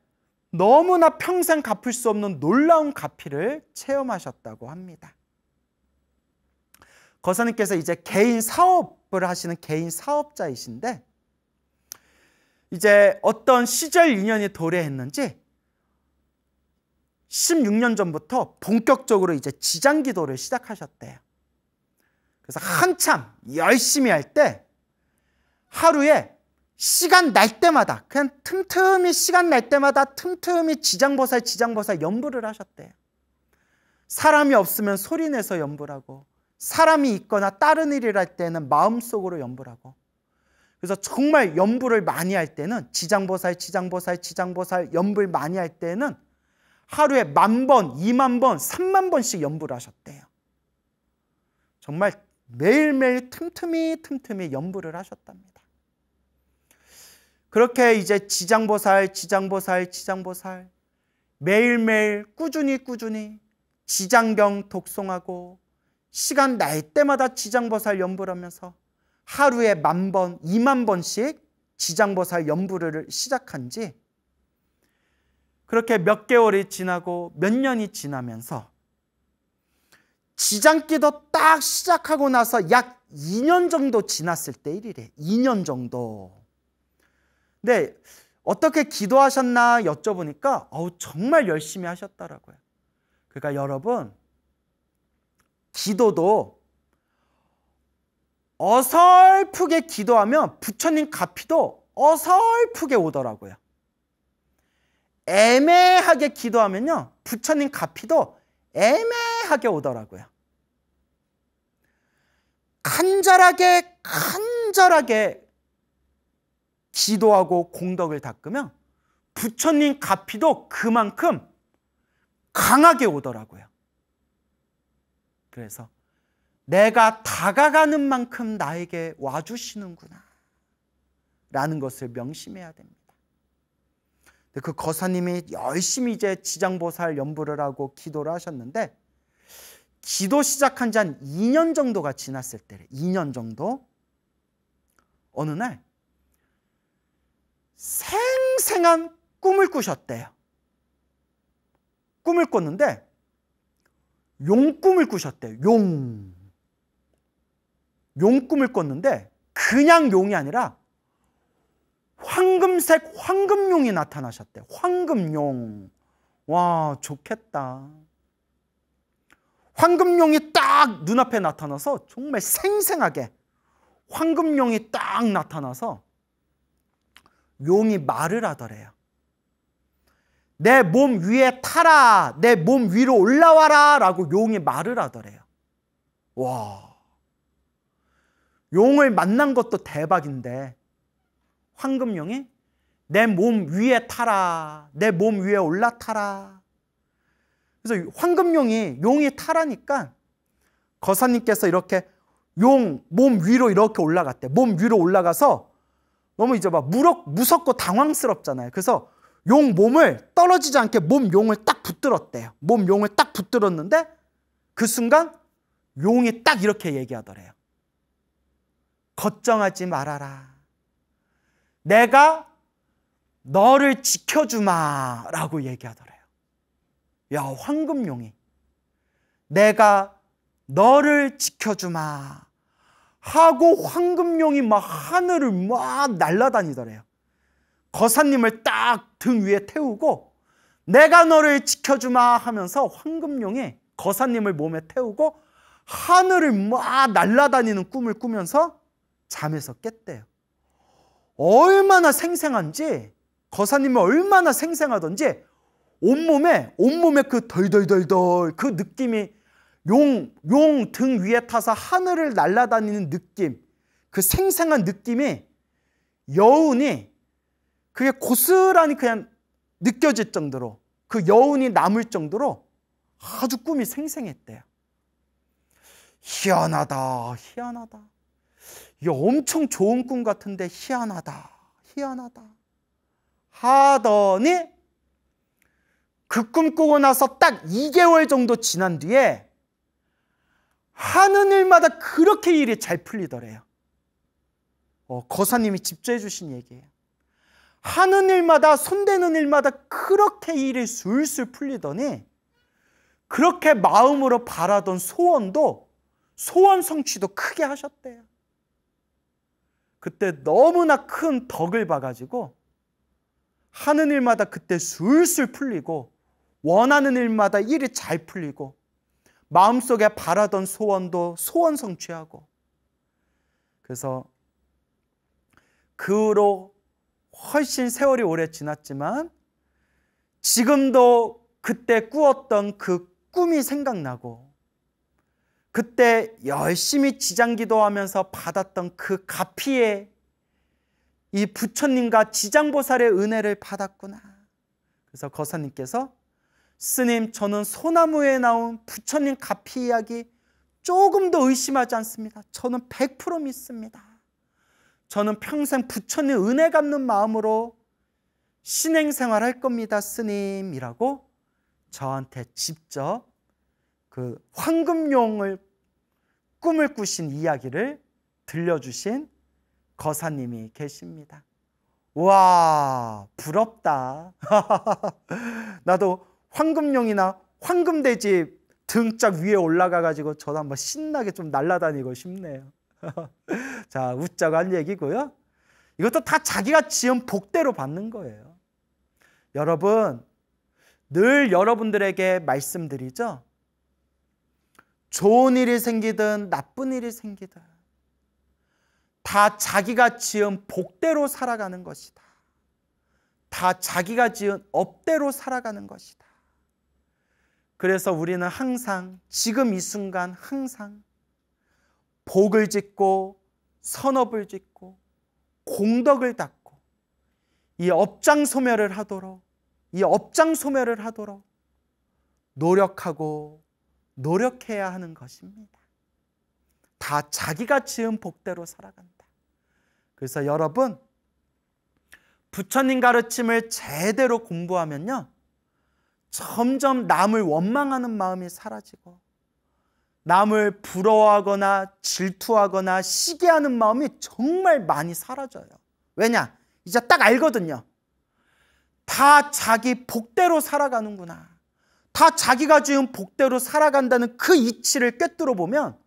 너무나 평생 갚을 수 없는 놀라운 가피를 체험하셨다고 합니다. 거사님께서 이제 개인 사업을 하시는 개인 사업자이신데, 이제 어떤 시절 인연이 도래했는지 16년 전부터 본격적으로 이제 지장기도를 시작하셨대요. 그래서 한참 열심히 할 때 하루에 시간 날 때마다, 그냥 틈틈이 시간 날 때마다 틈틈이 지장보살 연불을 하셨대요. 사람이 없으면 소리내서 연불하고, 사람이 있거나 다른 일을 할 때는 마음속으로 연불하고, 그래서 정말 연불을 많이 할 때는 지장보살 연불 많이 할 때는 하루에 10,000번, 20,000번, 30,000번씩 연불을 하셨대요. 정말 매일매일 틈틈이 연불을 하셨답니다. 그렇게 이제 지장보살 매일매일 꾸준히 지장경 독송하고 시간 날 때마다 지장보살 연불하면서 하루에 10,000번, 20,000번씩 지장보살 연불을 시작한 지 그렇게 몇 개월이 지나고 몇 년이 지나면서 지장기도 딱 시작하고 나서 약 2년 정도 지났을 때 일이래. 2년 정도. 근데 어떻게 기도하셨나 여쭤보니까 정말 열심히 하셨더라고요. 그러니까 여러분, 기도도 어설프게 기도하면 부처님 가피도 어설프게 오더라고요. 애매하게 기도하면요, 부처님 가피도 애매하게 오더라고요. 간절하게 기도하고 공덕을 닦으면 부처님 가피도 그만큼 강하게 오더라고요. 그래서 내가 다가가는 만큼 나에게 와주시는구나 라는 것을 명심해야 됩니다. 그 거사님이 열심히 이제 지장보살 연불을 하고 기도를 하셨는데, 기도 시작한 지 한 2년 정도가 지났을 때래. 2년 정도. 어느 날 생생한 꿈을 꾸셨대요. 꿈을 꿨는데 용꿈을 꾸셨대요. 용 꿈을 꿨는데 그냥 용이 아니라 황금색 황금용이 나타나셨대요. 황금용. 와, 좋겠다. 황금용이 딱 눈앞에 나타나서 정말 생생하게 황금용이 딱 나타나서 용이 말을 하더래요. 내 몸 위에 타라, 내 몸 위로 올라와라 라고 용이 말을 하더래요. 와, 용을 만난 것도 대박인데 황금용이 내 몸 위에 타라, 내 몸 위에 올라타라. 그래서 황금용이 용이 타라니까 거사님께서 이렇게 용 몸 위로 이렇게 올라갔대. 몸 위로 올라가서 너무 이제 막 무섭고 당황스럽잖아요. 그래서 용 몸을 떨어지지 않게 몸 용을 딱 붙들었대요. 몸 용을 딱 붙들었는데 그 순간 용이 딱 이렇게 얘기하더래요. 걱정하지 말아라. 내가 너를 지켜주마 라고 얘기하더래요. 야, 황금용이 내가 너를 지켜주마 하고 황금용이 막 하늘을 막 날아다니더래요. 거사님을 딱 등 위에 태우고 내가 너를 지켜주마 하면서 황금용이 거사님을 몸에 태우고 하늘을 막 날아다니는 꿈을 꾸면서 잠에서 깼대요. 얼마나 생생한지, 거사님이 얼마나 생생하던지 온몸에 그 덜덜덜덜 그 느낌이 용 등 위에 타서 하늘을 날아다니는 느낌, 그 생생한 느낌이 여운이 그게 고스란히 그냥 느껴질 정도로, 그 여운이 남을 정도로 아주 꿈이 생생했대요. 희한하다, 희한하다. 이게 엄청 좋은 꿈 같은데 희한하다, 희한하다 하더니 그 꿈 꾸고 나서 딱 2개월 정도 지난 뒤에 하는 일마다 그렇게 일이 잘 풀리더래요. 거사님이 직접 해주신 얘기예요. 하는 일마다, 손대는 일마다 그렇게 일이 술술 풀리더니 그렇게 마음으로 바라던 소원도, 소원 성취도 크게 하셨대요. 그때 너무나 큰 덕을 봐가지고 하는 일마다 그때 술술 풀리고 원하는 일마다 일이 잘 풀리고 마음속에 바라던 소원도 소원 성취하고, 그래서 그 후로 훨씬 세월이 오래 지났지만 지금도 그때 꾸었던 그 꿈이 생각나고 그때 열심히 지장기도하면서 받았던 그 가피의 이 부처님과 지장보살의 은혜를 받았구나. 그래서 거사님께서 스님, 저는 소나무에 나온 부처님 가피 이야기 조금도 의심하지 않습니다. 저는 100% 믿습니다. 저는 평생 부처님 은혜 갚는 마음으로 신행생활 할 겁니다, 스님이라고 저한테 직접 그 황금용을 꿈을 꾸신 이야기를 들려주신 거사님이 계십니다. 와, 부럽다. 나도 황금용이나 황금돼지 등짝 위에 올라가가지고 저도 한번 신나게 좀 날아다니고 싶네요. 자, 웃자고 한 얘기고요. 이것도 다 자기가 지은 복대로 받는 거예요. 여러분, 늘 여러분들에게 말씀드리죠. 좋은 일이 생기든 나쁜 일이 생기든 다 자기가 지은 복대로 살아가는 것이다. 다 자기가 지은 업대로 살아가는 것이다. 그래서 우리는 항상 지금 이 순간 항상 복을 짓고 선업을 짓고 공덕을 닦고 이 업장소멸을 하도록, 이 업장소멸을 하도록 노력하고 노력해야 하는 것입니다. 다 자기가 지은 복대로 살아간다. 그래서 여러분, 부처님 가르침을 제대로 공부하면요, 점점 남을 원망하는 마음이 사라지고 남을 부러워하거나 질투하거나 시기하는 마음이 정말 많이 사라져요. 왜냐? 이제 딱 알거든요. 다 자기 복대로 살아가는구나. 다 자기가 지은 복대로 살아간다는 그 이치를 꿰뚫어 보면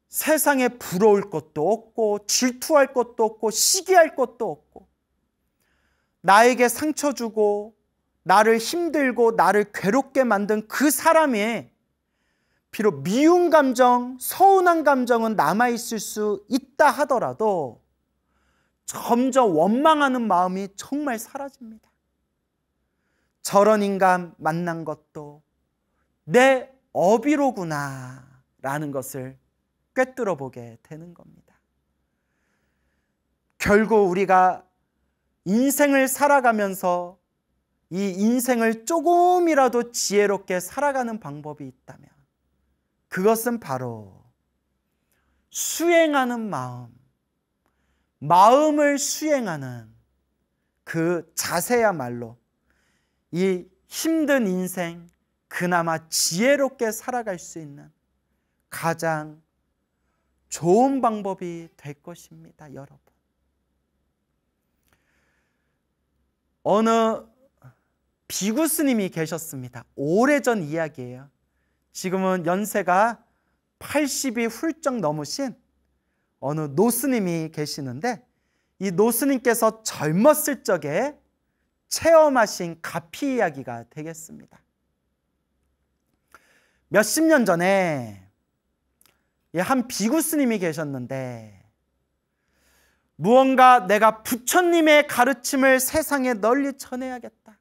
세상에 부러울 것도 없고 질투할 것도 없고 시기할 것도 없고 나에게 상처 주고 나를 힘들고 나를 괴롭게 만든 그 사람이 비록 미운 감정, 서운한 감정은 남아있을 수 있다 하더라도 점점 원망하는 마음이 정말 사라집니다. 저런 인간 만난 것도 내 업이로구나 라는 것을 꿰뚫어 보게 되는 겁니다. 결국 우리가 인생을 살아가면서 이 인생을 조금이라도 지혜롭게 살아가는 방법이 있다면 그것은 바로 수행하는 마음을 수행하는 그 자세야말로 이 힘든 인생 그나마 지혜롭게 살아갈 수 있는 가장 좋은 방법이 될 것입니다, 여러분. 어느 비구 스님이 계셨습니다. 오래전 이야기예요. 지금은 연세가 80이 훌쩍 넘으신 어느 노스님이 계시는데 이 노스님께서 젊었을 적에 체험하신 가피 이야기가 되겠습니다. 몇십 년 전에 한 비구 스님이 계셨는데 무언가 내가 부처님의 가르침을 세상에 널리 전해야겠다.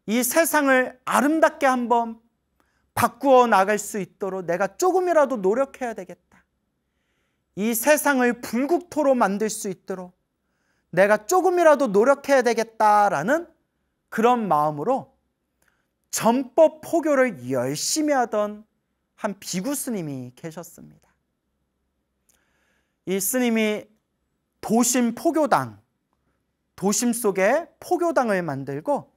이 세상을 아름답게 한번 바꾸어 나갈 수 있도록 내가 조금이라도 노력해야 되겠다. 이 세상을 불국토로 만들 수 있도록 내가 조금이라도 노력해야 되겠다라는 그런 마음으로 전법 포교를 열심히 하던 한 비구 스님이 계셨습니다. 이 스님이 도심 속에 포교당을 만들고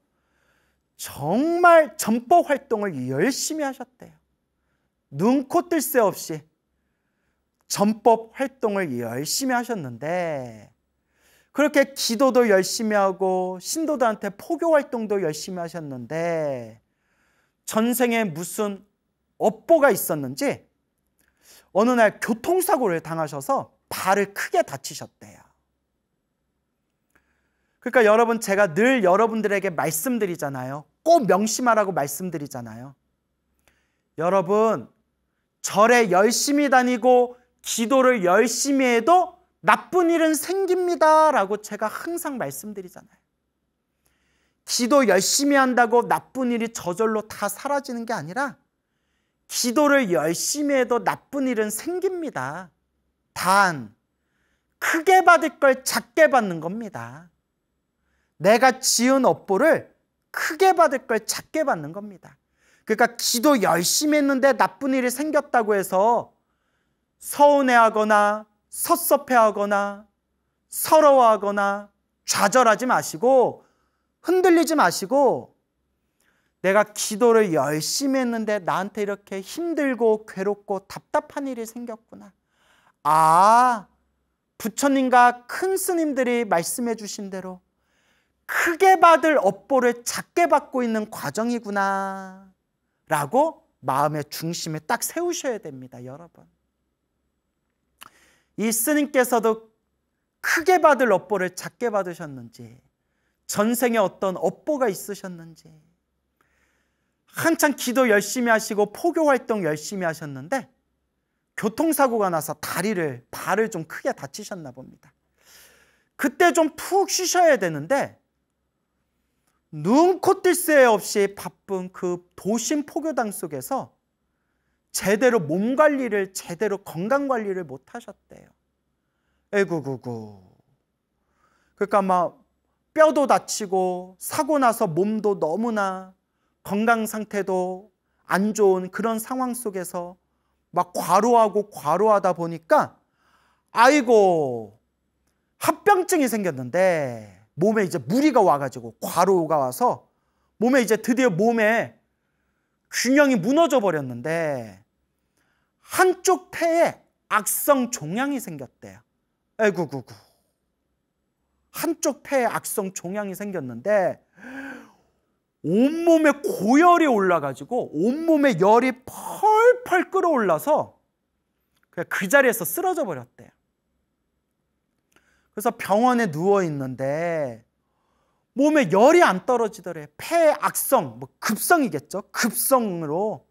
정말 전법 활동을 열심히 하셨대요. 눈코 뜰 새 없이 전법 활동을 열심히 하셨는데 그렇게 기도도 열심히 하고 신도들한테 포교 활동도 열심히 하셨는데 전생에 무슨 업보가 있었는지 어느 날 교통사고를 당하셔서 발을 크게 다치셨대요. 그러니까 여러분, 제가 늘 여러분들에게 말씀드리잖아요. 꼭 명심하라고 말씀드리잖아요. 여러분, 절에 열심히 다니고 기도를 열심히 해도 나쁜 일은 생깁니다 라고 제가 항상 말씀드리잖아요. 기도 열심히 한다고 나쁜 일이 저절로 다 사라지는 게 아니라 기도를 열심히 해도 나쁜 일은 생깁니다. 단 크게 받을 걸 작게 받는 겁니다. 내가 지은 업보를 크게 받을 걸 작게 받는 겁니다. 그러니까 기도 열심히 했는데 나쁜 일이 생겼다고 해서 서운해하거나 섭섭해하거나 서러워하거나 좌절하지 마시고 흔들리지 마시고 내가 기도를 열심히 했는데 나한테 이렇게 힘들고 괴롭고 답답한 일이 생겼구나. 아, 부처님과 큰 스님들이 말씀해 주신 대로 크게 받을 업보를 작게 받고 있는 과정이구나 라고 마음의 중심에 딱 세우셔야 됩니다, 여러분. 이 스님께서도 크게 받을 업보를 작게 받으셨는지, 전생에 어떤 업보가 있으셨는지, 한창 기도 열심히 하시고 포교 활동 열심히 하셨는데 교통사고가 나서 발을 좀 크게 다치셨나 봅니다. 그때 좀 푹 쉬셔야 되는데 눈코 뜰 새 없이 바쁜 그 도심 포교당 속에서 제대로 몸 관리를, 제대로 건강 관리를 못 하셨대요. 에구구구. 그러니까 막 뼈도 다치고 사고 나서 몸도 너무나 건강 상태도 안 좋은 그런 상황 속에서 막 과로하다 보니까 아이고 합병증이 생겼는데 몸에 이제 무리가 와가지고 과로가 와서 몸에 이제 드디어 몸에 균형이 무너져 버렸는데 한쪽 폐에 악성 종양이 생겼대요. 에구구구. 한쪽 폐에 악성 종양이 생겼는데 온몸에 고열이 올라가지고 온몸에 열이 펄펄 끓어올라서 그냥 그 자리에서 쓰러져 버렸대요. 그래서 병원에 누워 있는데 몸에 열이 안 떨어지더래. 폐 악성, 급성이겠죠. 급성으로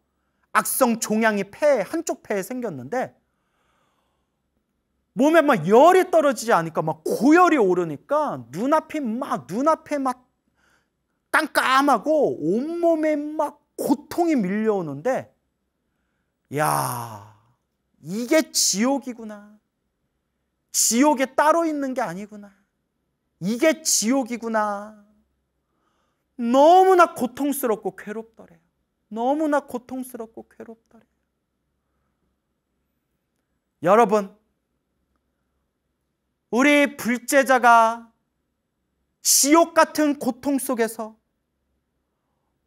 악성 종양이 한쪽 폐에 생겼는데 몸에 막 열이 떨어지지 않으니까 막 고열이 오르니까 눈앞에 막 깜깜하고 온몸에 막 고통이 밀려오는데, 야, 이게 지옥이구나. 지옥에 따로 있는 게 아니구나. 이게 지옥이구나. 너무나 고통스럽고 괴롭더래요. 너무나 고통스럽고 괴롭더래요. 여러분, 우리 불제자가 지옥 같은 고통 속에서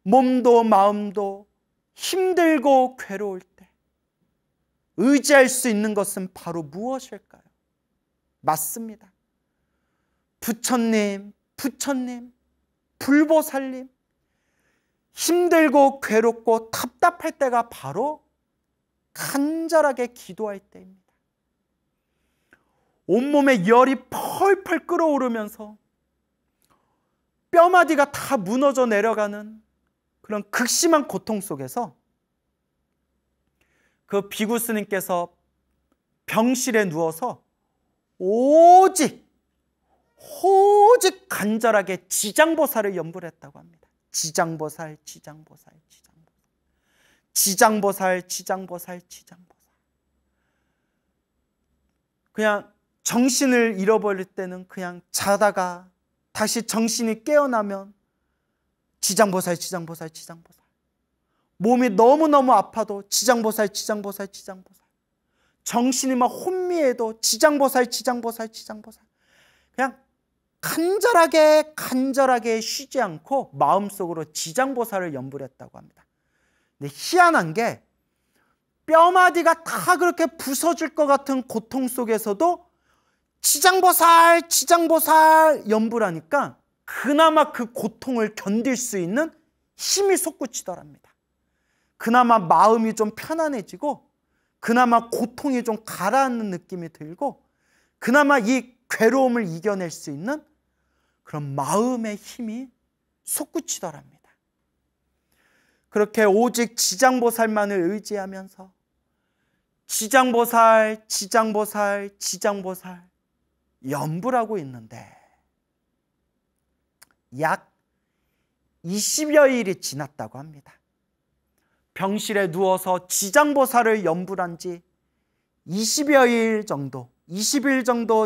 몸도 마음도 힘들고 괴로울 때 의지할 수 있는 것은 바로 무엇일까요? 맞습니다. 부처님, 불보살님. 힘들고 괴롭고 답답할 때가 바로 간절하게 기도할 때입니다. 온몸에 열이 펄펄 끓어오르면서 뼈마디가 다 무너져 내려가는 그런 극심한 고통 속에서 그 비구 스님께서 병실에 누워서 오직 간절하게 지장보살을 연불 했다고 합니다. 지장보살. 그냥 정신을 잃어버릴 때는 그냥 자다가 다시 정신이 깨어나면 지장보살. 몸이 너무너무 아파도 지장보살. 정신이 막 혼미해도 지장보살. 그냥 간절하게 쉬지 않고 마음속으로 지장보살을 연불했다고 합니다. 근데 희한한 게 뼈마디가 다 그렇게 부서질 것 같은 고통 속에서도 지장보살 연불하니까 그나마 그 고통을 견딜 수 있는 힘이 솟구치더랍니다. 그나마 마음이 좀 편안해지고 그나마 고통이 좀 가라앉는 느낌이 들고 그나마 이 괴로움을 이겨낼 수 있는 그런 마음의 힘이 솟구치더랍니다. 그렇게 오직 지장보살만을 의지하면서 지장보살 연불하고 있는데 약 20여 일이 지났다고 합니다. 병실에 누워서 지장보살을 연불한 지 20일 정도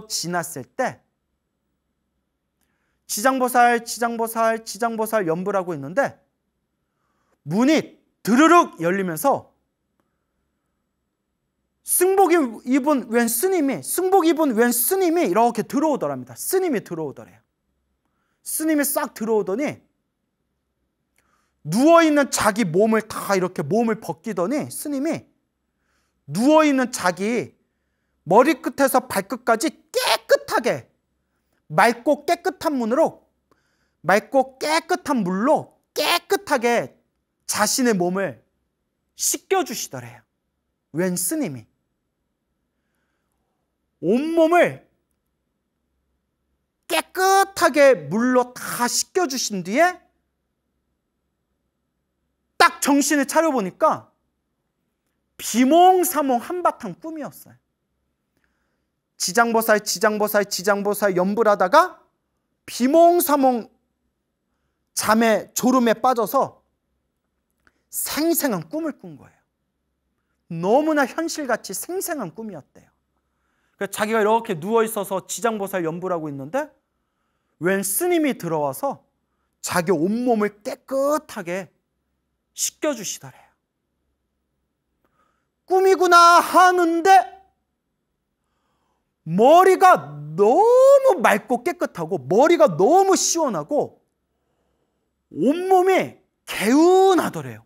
지났을 때 지장보살 연불하고 있는데 문이 드르륵 열리면서 승복 입은 웬 스님이 이렇게 들어오더랍니다. 스님이 들어오더래요. 스님이 싹 들어오더니 누워있는 자기 몸을 다 이렇게 몸을 벗기더니 스님이 누워있는 자기 머리끝에서 발끝까지 깨끗하게 맑고 깨끗한 물로 깨끗하게 자신의 몸을 씻겨주시더래요. 웬 스님이 온몸을 깨끗하게 물로 다 씻겨주신 뒤에 딱 정신을 차려보니까 비몽사몽 한바탕 꿈이었어요. 지장보살 연불하다가 비몽사몽 졸음에 빠져서 생생한 꿈을 꾼 거예요. 너무나 현실같이 생생한 꿈이었대요. 그래서 자기가 이렇게 누워있어서 지장보살 연불하고 있는데 웬 스님이 들어와서 자기 온몸을 깨끗하게 씻겨주시더래요. 꿈이구나 하는데 머리가 너무 맑고 깨끗하고 머리가 너무 시원하고 온몸이 개운하더래요.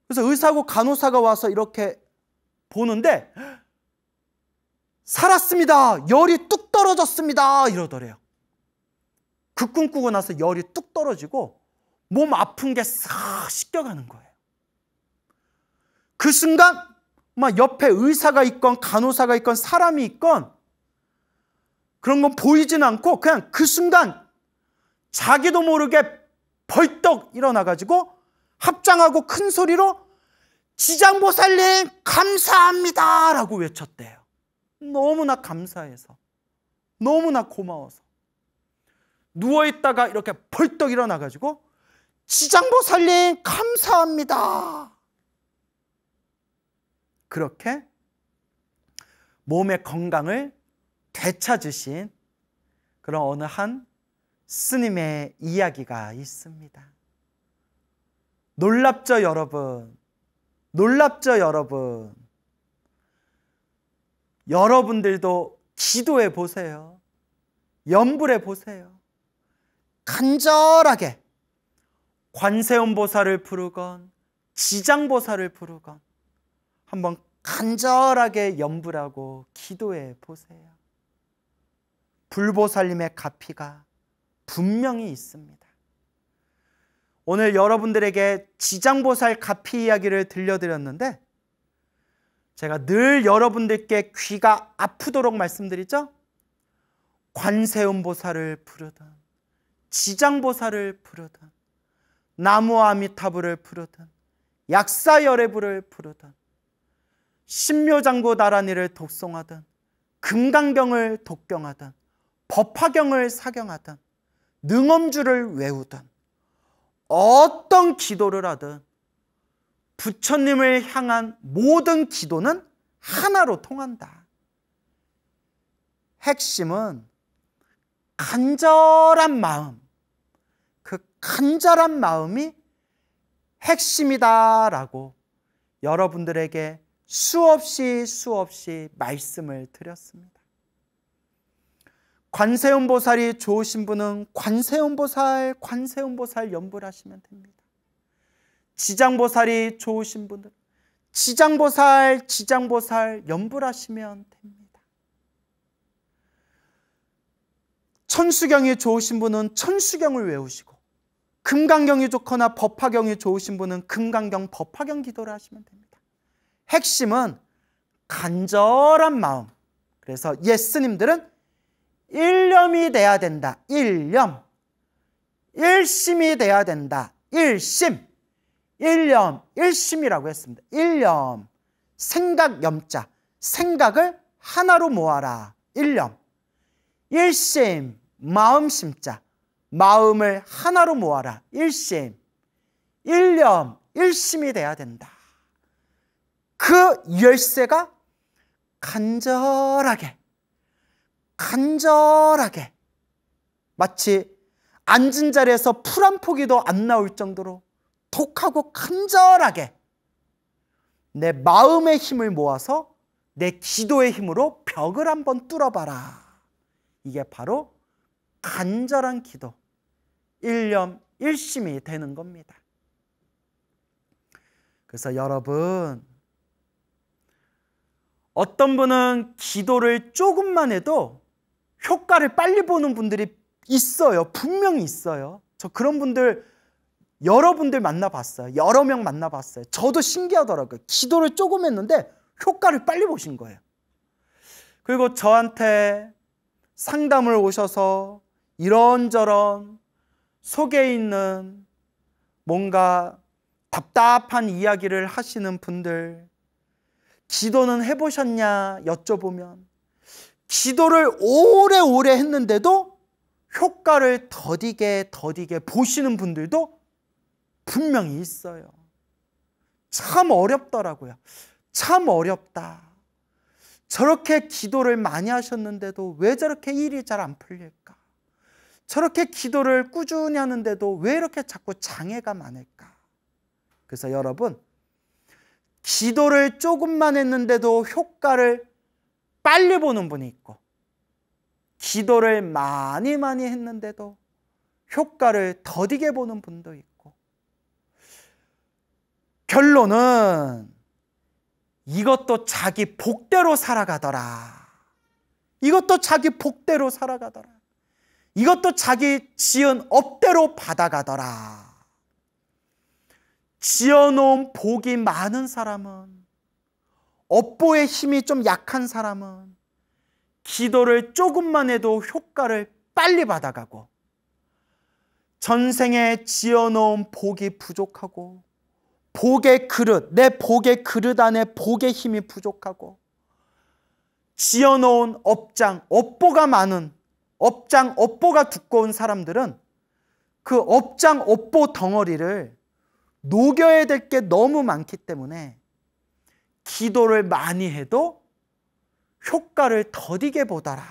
그래서 의사하고 간호사가 와서 이렇게 보는데 살았습니다. 열이 뚝 떨어졌습니다. 이러더래요. 그 꿈 꾸고 나서 열이 뚝 떨어지고 몸 아픈 게 싹 씻겨가는 거예요. 그 순간 막 옆에 의사가 있건 간호사가 있건 사람이 있건 그런 건 보이진 않고 그냥 그 순간 자기도 모르게 벌떡 일어나가지고 합장하고 큰 소리로 지장보살님 감사합니다 라고 외쳤대요. 너무나 감사해서, 너무나 고마워서. 누워있다가 이렇게 벌떡 일어나가지고 지장보살님 감사합니다. 그렇게 몸의 건강을 되찾으신 그런 어느 한 스님의 이야기가 있습니다. 놀랍죠, 여러분? 놀랍죠, 여러분? 여러분들도 기도해 보세요. 염불해 보세요. 간절하게 관세음보살을 부르건 지장보살을 부르건 한번 간절하게 염불하고 기도해 보세요. 불보살님의 가피가 분명히 있습니다. 오늘 여러분들에게 지장보살 가피 이야기를 들려드렸는데 제가 늘 여러분들께 귀가 아프도록 말씀드리죠. 관세음보살을 부르든 지장보살을 부르든 나무아미타불을 부르든 약사열애부를 부르든 신묘장구다라니를 독송하든 금강경을 독경하든 법화경을 사경하든 능엄주를 외우든 어떤 기도를 하든 부처님을 향한 모든 기도는 하나로 통한다. 핵심은 간절한 마음, 그 간절한 마음이 핵심이다라고 여러분들에게 수없이 말씀을 드렸습니다. 관세음보살이 좋으신 분은 관세음보살 염불하시면 됩니다. 지장보살이 좋으신 분은 지장보살 염불하시면 됩니다. 천수경이 좋으신 분은 천수경을 외우시고 금강경이 좋거나 법화경이 좋으신 분은 금강경, 법화경 기도를 하시면 됩니다. 핵심은 간절한 마음. 그래서 예스님들은 일념이 돼야 된다. 일념. 일심이 돼야 된다. 일심. 일념, 일심이라고 했습니다. 일념. 생각 염자. 생각을 하나로 모아라. 일념. 일심. 마음 심자. 마음을 하나로 모아라. 일심. 일념, 일심이 돼야 된다. 그 열쇠가 간절하게 마치 앉은 자리에서 풀 한 포기도 안 나올 정도로 독하고 간절하게 내 마음의 힘을 모아서 내 기도의 힘으로 벽을 한번 뚫어봐라. 이게 바로 간절한 기도, 일념 일심이 되는 겁니다. 그래서 여러분, 어떤 분은 기도를 조금만 해도 효과를 빨리 보는 분들이 있어요. 분명히 있어요. 저 그런 분들 여러분들 만나봤어요. 여러 명 만나봤어요. 저도 신기하더라고요. 기도를 조금 했는데 효과를 빨리 보신 거예요. 그리고 저한테 상담을 오셔서 이런저런 속에 있는 뭔가 답답한 이야기를 하시는 분들, 기도는 해보셨냐 여쭤보면 기도를 오래오래 했는데도 효과를 더디게 보시는 분들도 분명히 있어요. 참 어렵더라고요. 참 어렵다. 저렇게 기도를 많이 하셨는데도 왜 저렇게 일이 잘 안 풀릴까? 저렇게 기도를 꾸준히 하는데도 왜 이렇게 자꾸 장애가 많을까? 그래서 여러분, 기도를 조금만 했는데도 효과를 빨리 보는 분이 있고 기도를 많이 했는데도 효과를 더디게 보는 분도 있고, 결론은 이것도 자기 복대로 살아가더라. 이것도 자기 복대로 살아가더라. 이것도 자기 지은 업대로 받아가더라. 지어놓은 복이 많은 사람은, 업보의 힘이 좀 약한 사람은 기도를 조금만 해도 효과를 빨리 받아가고, 전생에 지어놓은 복이 부족하고 복의 그릇, 내 복의 그릇 안에 복의 힘이 부족하고 지어놓은 업장, 업보가 많은 업장, 업보가 두꺼운 사람들은 그 업장, 업보 덩어리를 녹여야 될 게 너무 많기 때문에 기도를 많이 해도 효과를 더디게 보더라.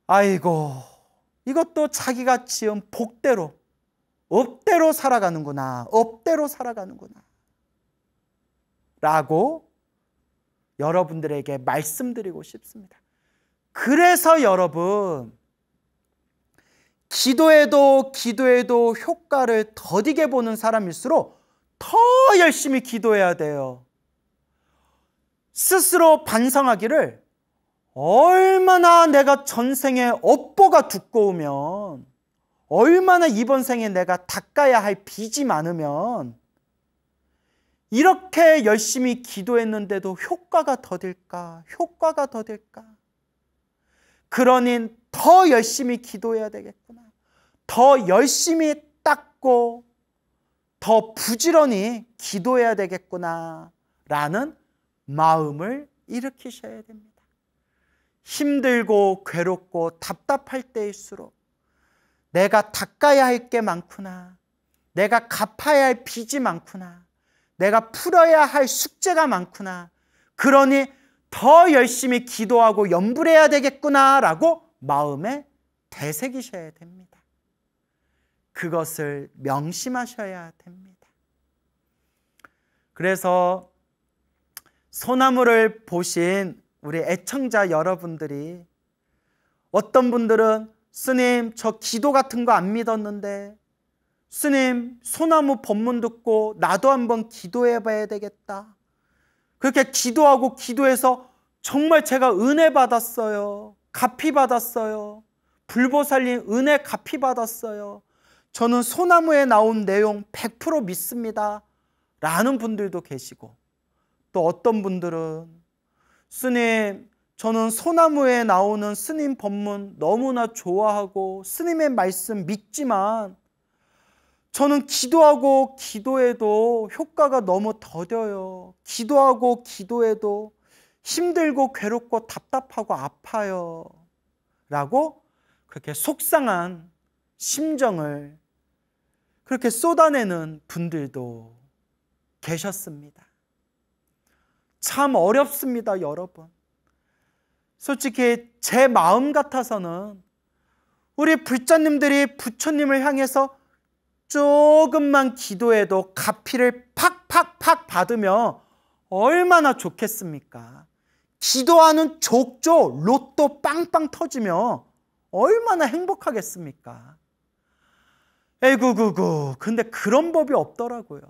아이고, 이것도 자기가 지은 복대로, 업대로 살아가는구나. 업대로 살아가는구나. 라고 여러분들에게 말씀드리고 싶습니다. 그래서 여러분, 기도해도 효과를 더디게 보는 사람일수록 더 열심히 기도해야 돼요. 스스로 반성하기를, 얼마나 내가 전생에 업보가 두꺼우면, 얼마나 이번 생에 내가 닦아야 할 빚이 많으면 이렇게 열심히 기도했는데도 효과가 더딜까? 효과가 더딜까? 그러니 더 열심히 기도해야 되겠구나. 더 열심히 닦고 더 부지런히 기도해야 되겠구나 라는 마음을 일으키셔야 됩니다. 힘들고 괴롭고 답답할 때일수록 내가 닦아야 할 게 많구나, 내가 갚아야 할 빚이 많구나, 내가 풀어야 할 숙제가 많구나, 그러니 더 열심히 기도하고 염불해야 되겠구나 라고 마음에 되새기셔야 됩니다. 그것을 명심하셔야 됩니다. 그래서 소나무를 보신 우리 애청자 여러분들이, 어떤 분들은 스님, 저 기도 같은 거 안 믿었는데 스님, 소나무 법문 듣고 나도 한번 기도해 봐야 되겠다. 그렇게 기도하고 기도해서 정말 제가 은혜 받았어요. 갚이 받았어요. 불보살님 은혜 갚이 받았어요. 저는 소나무에 나온 내용 100% 믿습니다. 라는 분들도 계시고, 또 어떤 분들은 스님, 저는 소나무에 나오는 스님 법문 너무나 좋아하고 스님의 말씀 믿지만 저는 기도하고 기도해도 효과가 너무 더뎌요. 기도하고 기도해도 힘들고 괴롭고 답답하고 아파요. 라고 그렇게 속상한 심정을 그렇게 쏟아내는 분들도 계셨습니다. 참 어렵습니다, 여러분. 솔직히 제 마음 같아서는 우리 불자님들이 부처님을 향해서 조금만 기도해도 갚이를 팍팍팍 받으면 얼마나 좋겠습니까? 기도하는 족조 로또 빵빵 터지면 얼마나 행복하겠습니까? 에구구구. 근데 그런 법이 없더라고요.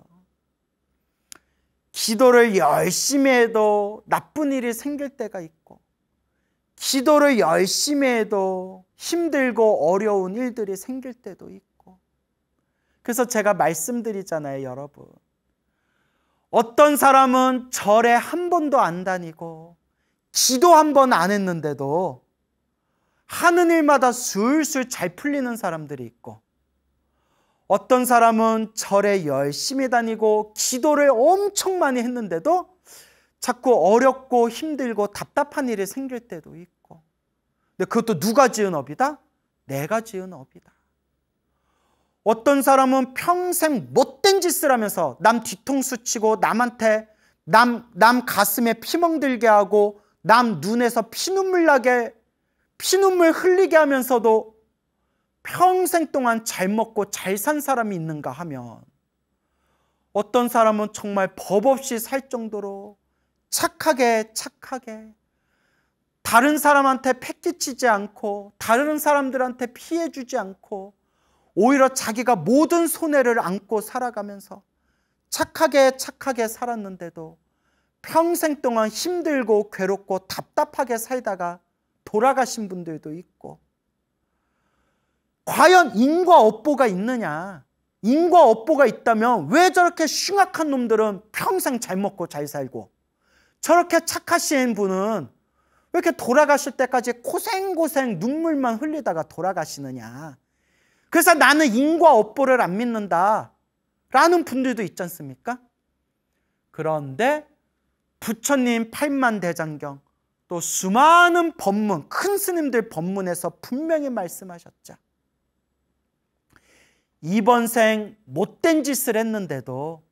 기도를 열심히 해도 나쁜 일이 생길 때가 있고, 기도를 열심히 해도 힘들고 어려운 일들이 생길 때도 있고. 그래서 제가 말씀드리잖아요, 여러분. 어떤 사람은 절에 한 번도 안 다니고 기도 한 번 안 했는데도 하는 일마다 술술 잘 풀리는 사람들이 있고, 어떤 사람은 절에 열심히 다니고 기도를 엄청 많이 했는데도 자꾸 어렵고 힘들고 답답한 일이 생길 때도 있고. 근데 그것도 누가 지은 업이다? 내가 지은 업이다. 어떤 사람은 평생 못된 짓을 하면서 남 뒤통수 치고 남한테 남 가슴에 피멍 들게 하고 남 눈에서 피눈물 흘리게 하면서도 평생 동안 잘 먹고 잘 산 사람이 있는가 하면, 어떤 사람은 정말 법 없이 살 정도로 착하게 다른 사람한테 패기치지 않고 다른 사람들한테 피해 주지 않고 오히려 자기가 모든 손해를 안고 살아가면서 착하게 살았는데도 평생 동안 힘들고 괴롭고 답답하게 살다가 돌아가신 분들도 있고. 과연 인과 업보가 있느냐? 인과 업보가 있다면 왜 저렇게 흉악한 놈들은 평생 잘 먹고 잘 살고, 저렇게 착하신 분은 왜 이렇게 돌아가실 때까지 고생고생 눈물만 흘리다가 돌아가시느냐? 그래서 나는 인과 업보를 안 믿는다 라는 분들도 있지 않습니까? 그런데 부처님 8만대장경 또 수많은 법문, 큰 스님들 법문에서 분명히 말씀하셨죠. 이번 생 못된 짓을 했는데도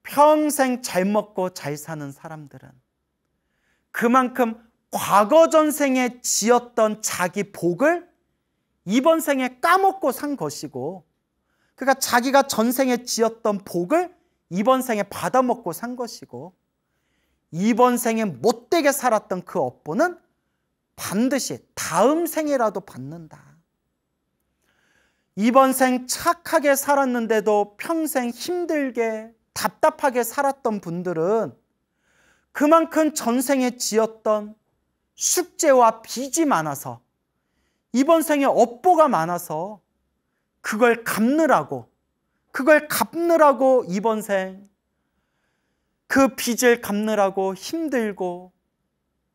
평생 잘 먹고 잘 사는 사람들은 그만큼 과거 전생에 지었던 자기 복을 이번 생에 까먹고 산 것이고, 그러니까 자기가 전생에 지었던 복을 이번 생에 받아먹고 산 것이고, 이번 생에 못되게 살았던 그 업보는 반드시 다음 생에라도 받는다. 이번 생 착하게 살았는데도 평생 힘들게 답답하게 살았던 분들은 그만큼 전생에 지었던 숙제와 빚이 많아서, 이번 생에 업보가 많아서 그걸 갚느라고 이번 생 그 빚을 갚느라고 힘들고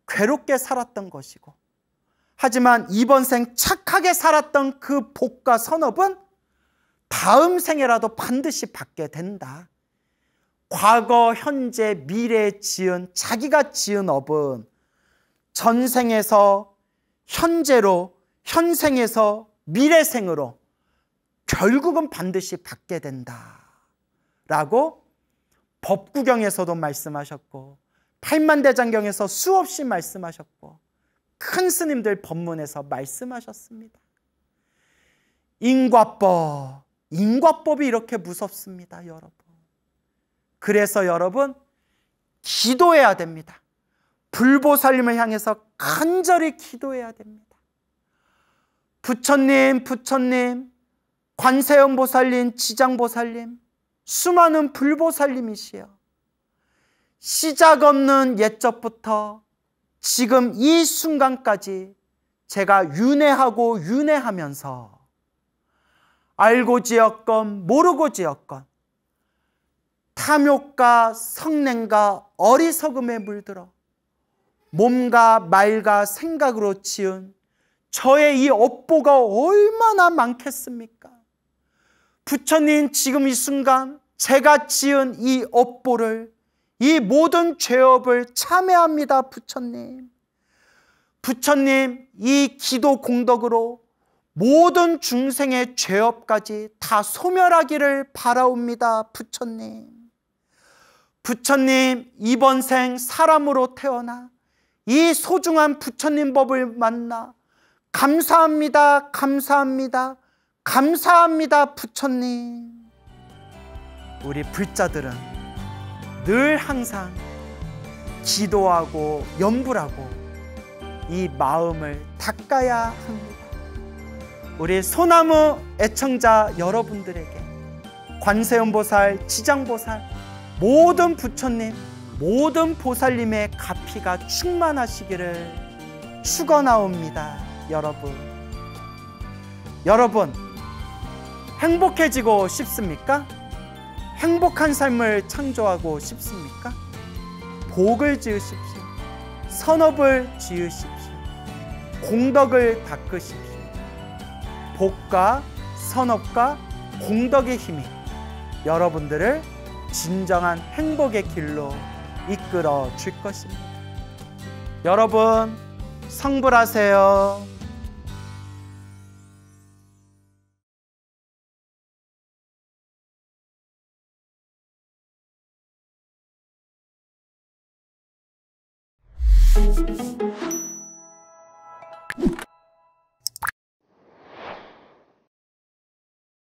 괴롭게 살았던 것이고, 하지만 이번 생 착하게 살았던 그 복과 선업은 다음 생에라도 반드시 받게 된다. 과거, 현재, 미래에 지은 자기가 지은 업은 전생에서 현재로, 현생에서 미래생으로 결국은 반드시 받게 된다 라고 법구경에서도 말씀하셨고, 팔만대장경에서 수없이 말씀하셨고, 큰 스님들 법문에서 말씀하셨습니다. 인과법이 이렇게 무섭습니다, 여러분. 그래서 여러분, 기도해야 됩니다. 불보살님을 향해서 간절히 기도해야 됩니다. 부처님, 관세음보살님, 지장보살님, 수많은 불보살님이시여, 시작 없는 옛적부터 지금 이 순간까지 제가 윤회하면서 알고 지었건 모르고 지었건 탐욕과 성냄과 어리석음에 물들어 몸과 말과 생각으로 지은 저의 이 업보가 얼마나 많겠습니까? 부처님, 지금 이 순간 제가 지은 이 업보를, 이 모든 죄업을 참회합니다. 부처님, 이 기도 공덕으로 모든 중생의 죄업까지 다 소멸하기를 바라옵니다. 부처님, 이번 생 사람으로 태어나 이 소중한 부처님 법을 만나 감사합니다. 부처님. 우리 불자들은 늘 항상 기도하고 염불하고 이 마음을 닦아야 합니다. 우리 소나무 애청자 여러분들에게 관세음보살, 지장보살, 모든 부처님, 모든 보살님의 가피가 충만하시기를 축원하옵니다. 여러분 행복해지고 싶습니까? 행복한 삶을 창조하고 싶습니까? 복을 지으십시오. 선업을 지으십시오. 공덕을 닦으십시오. 복과 선업과 공덕의 힘이 여러분들을 진정한 행복의 길로 이끌어 줄 것입니다. 여러분, 성불하세요.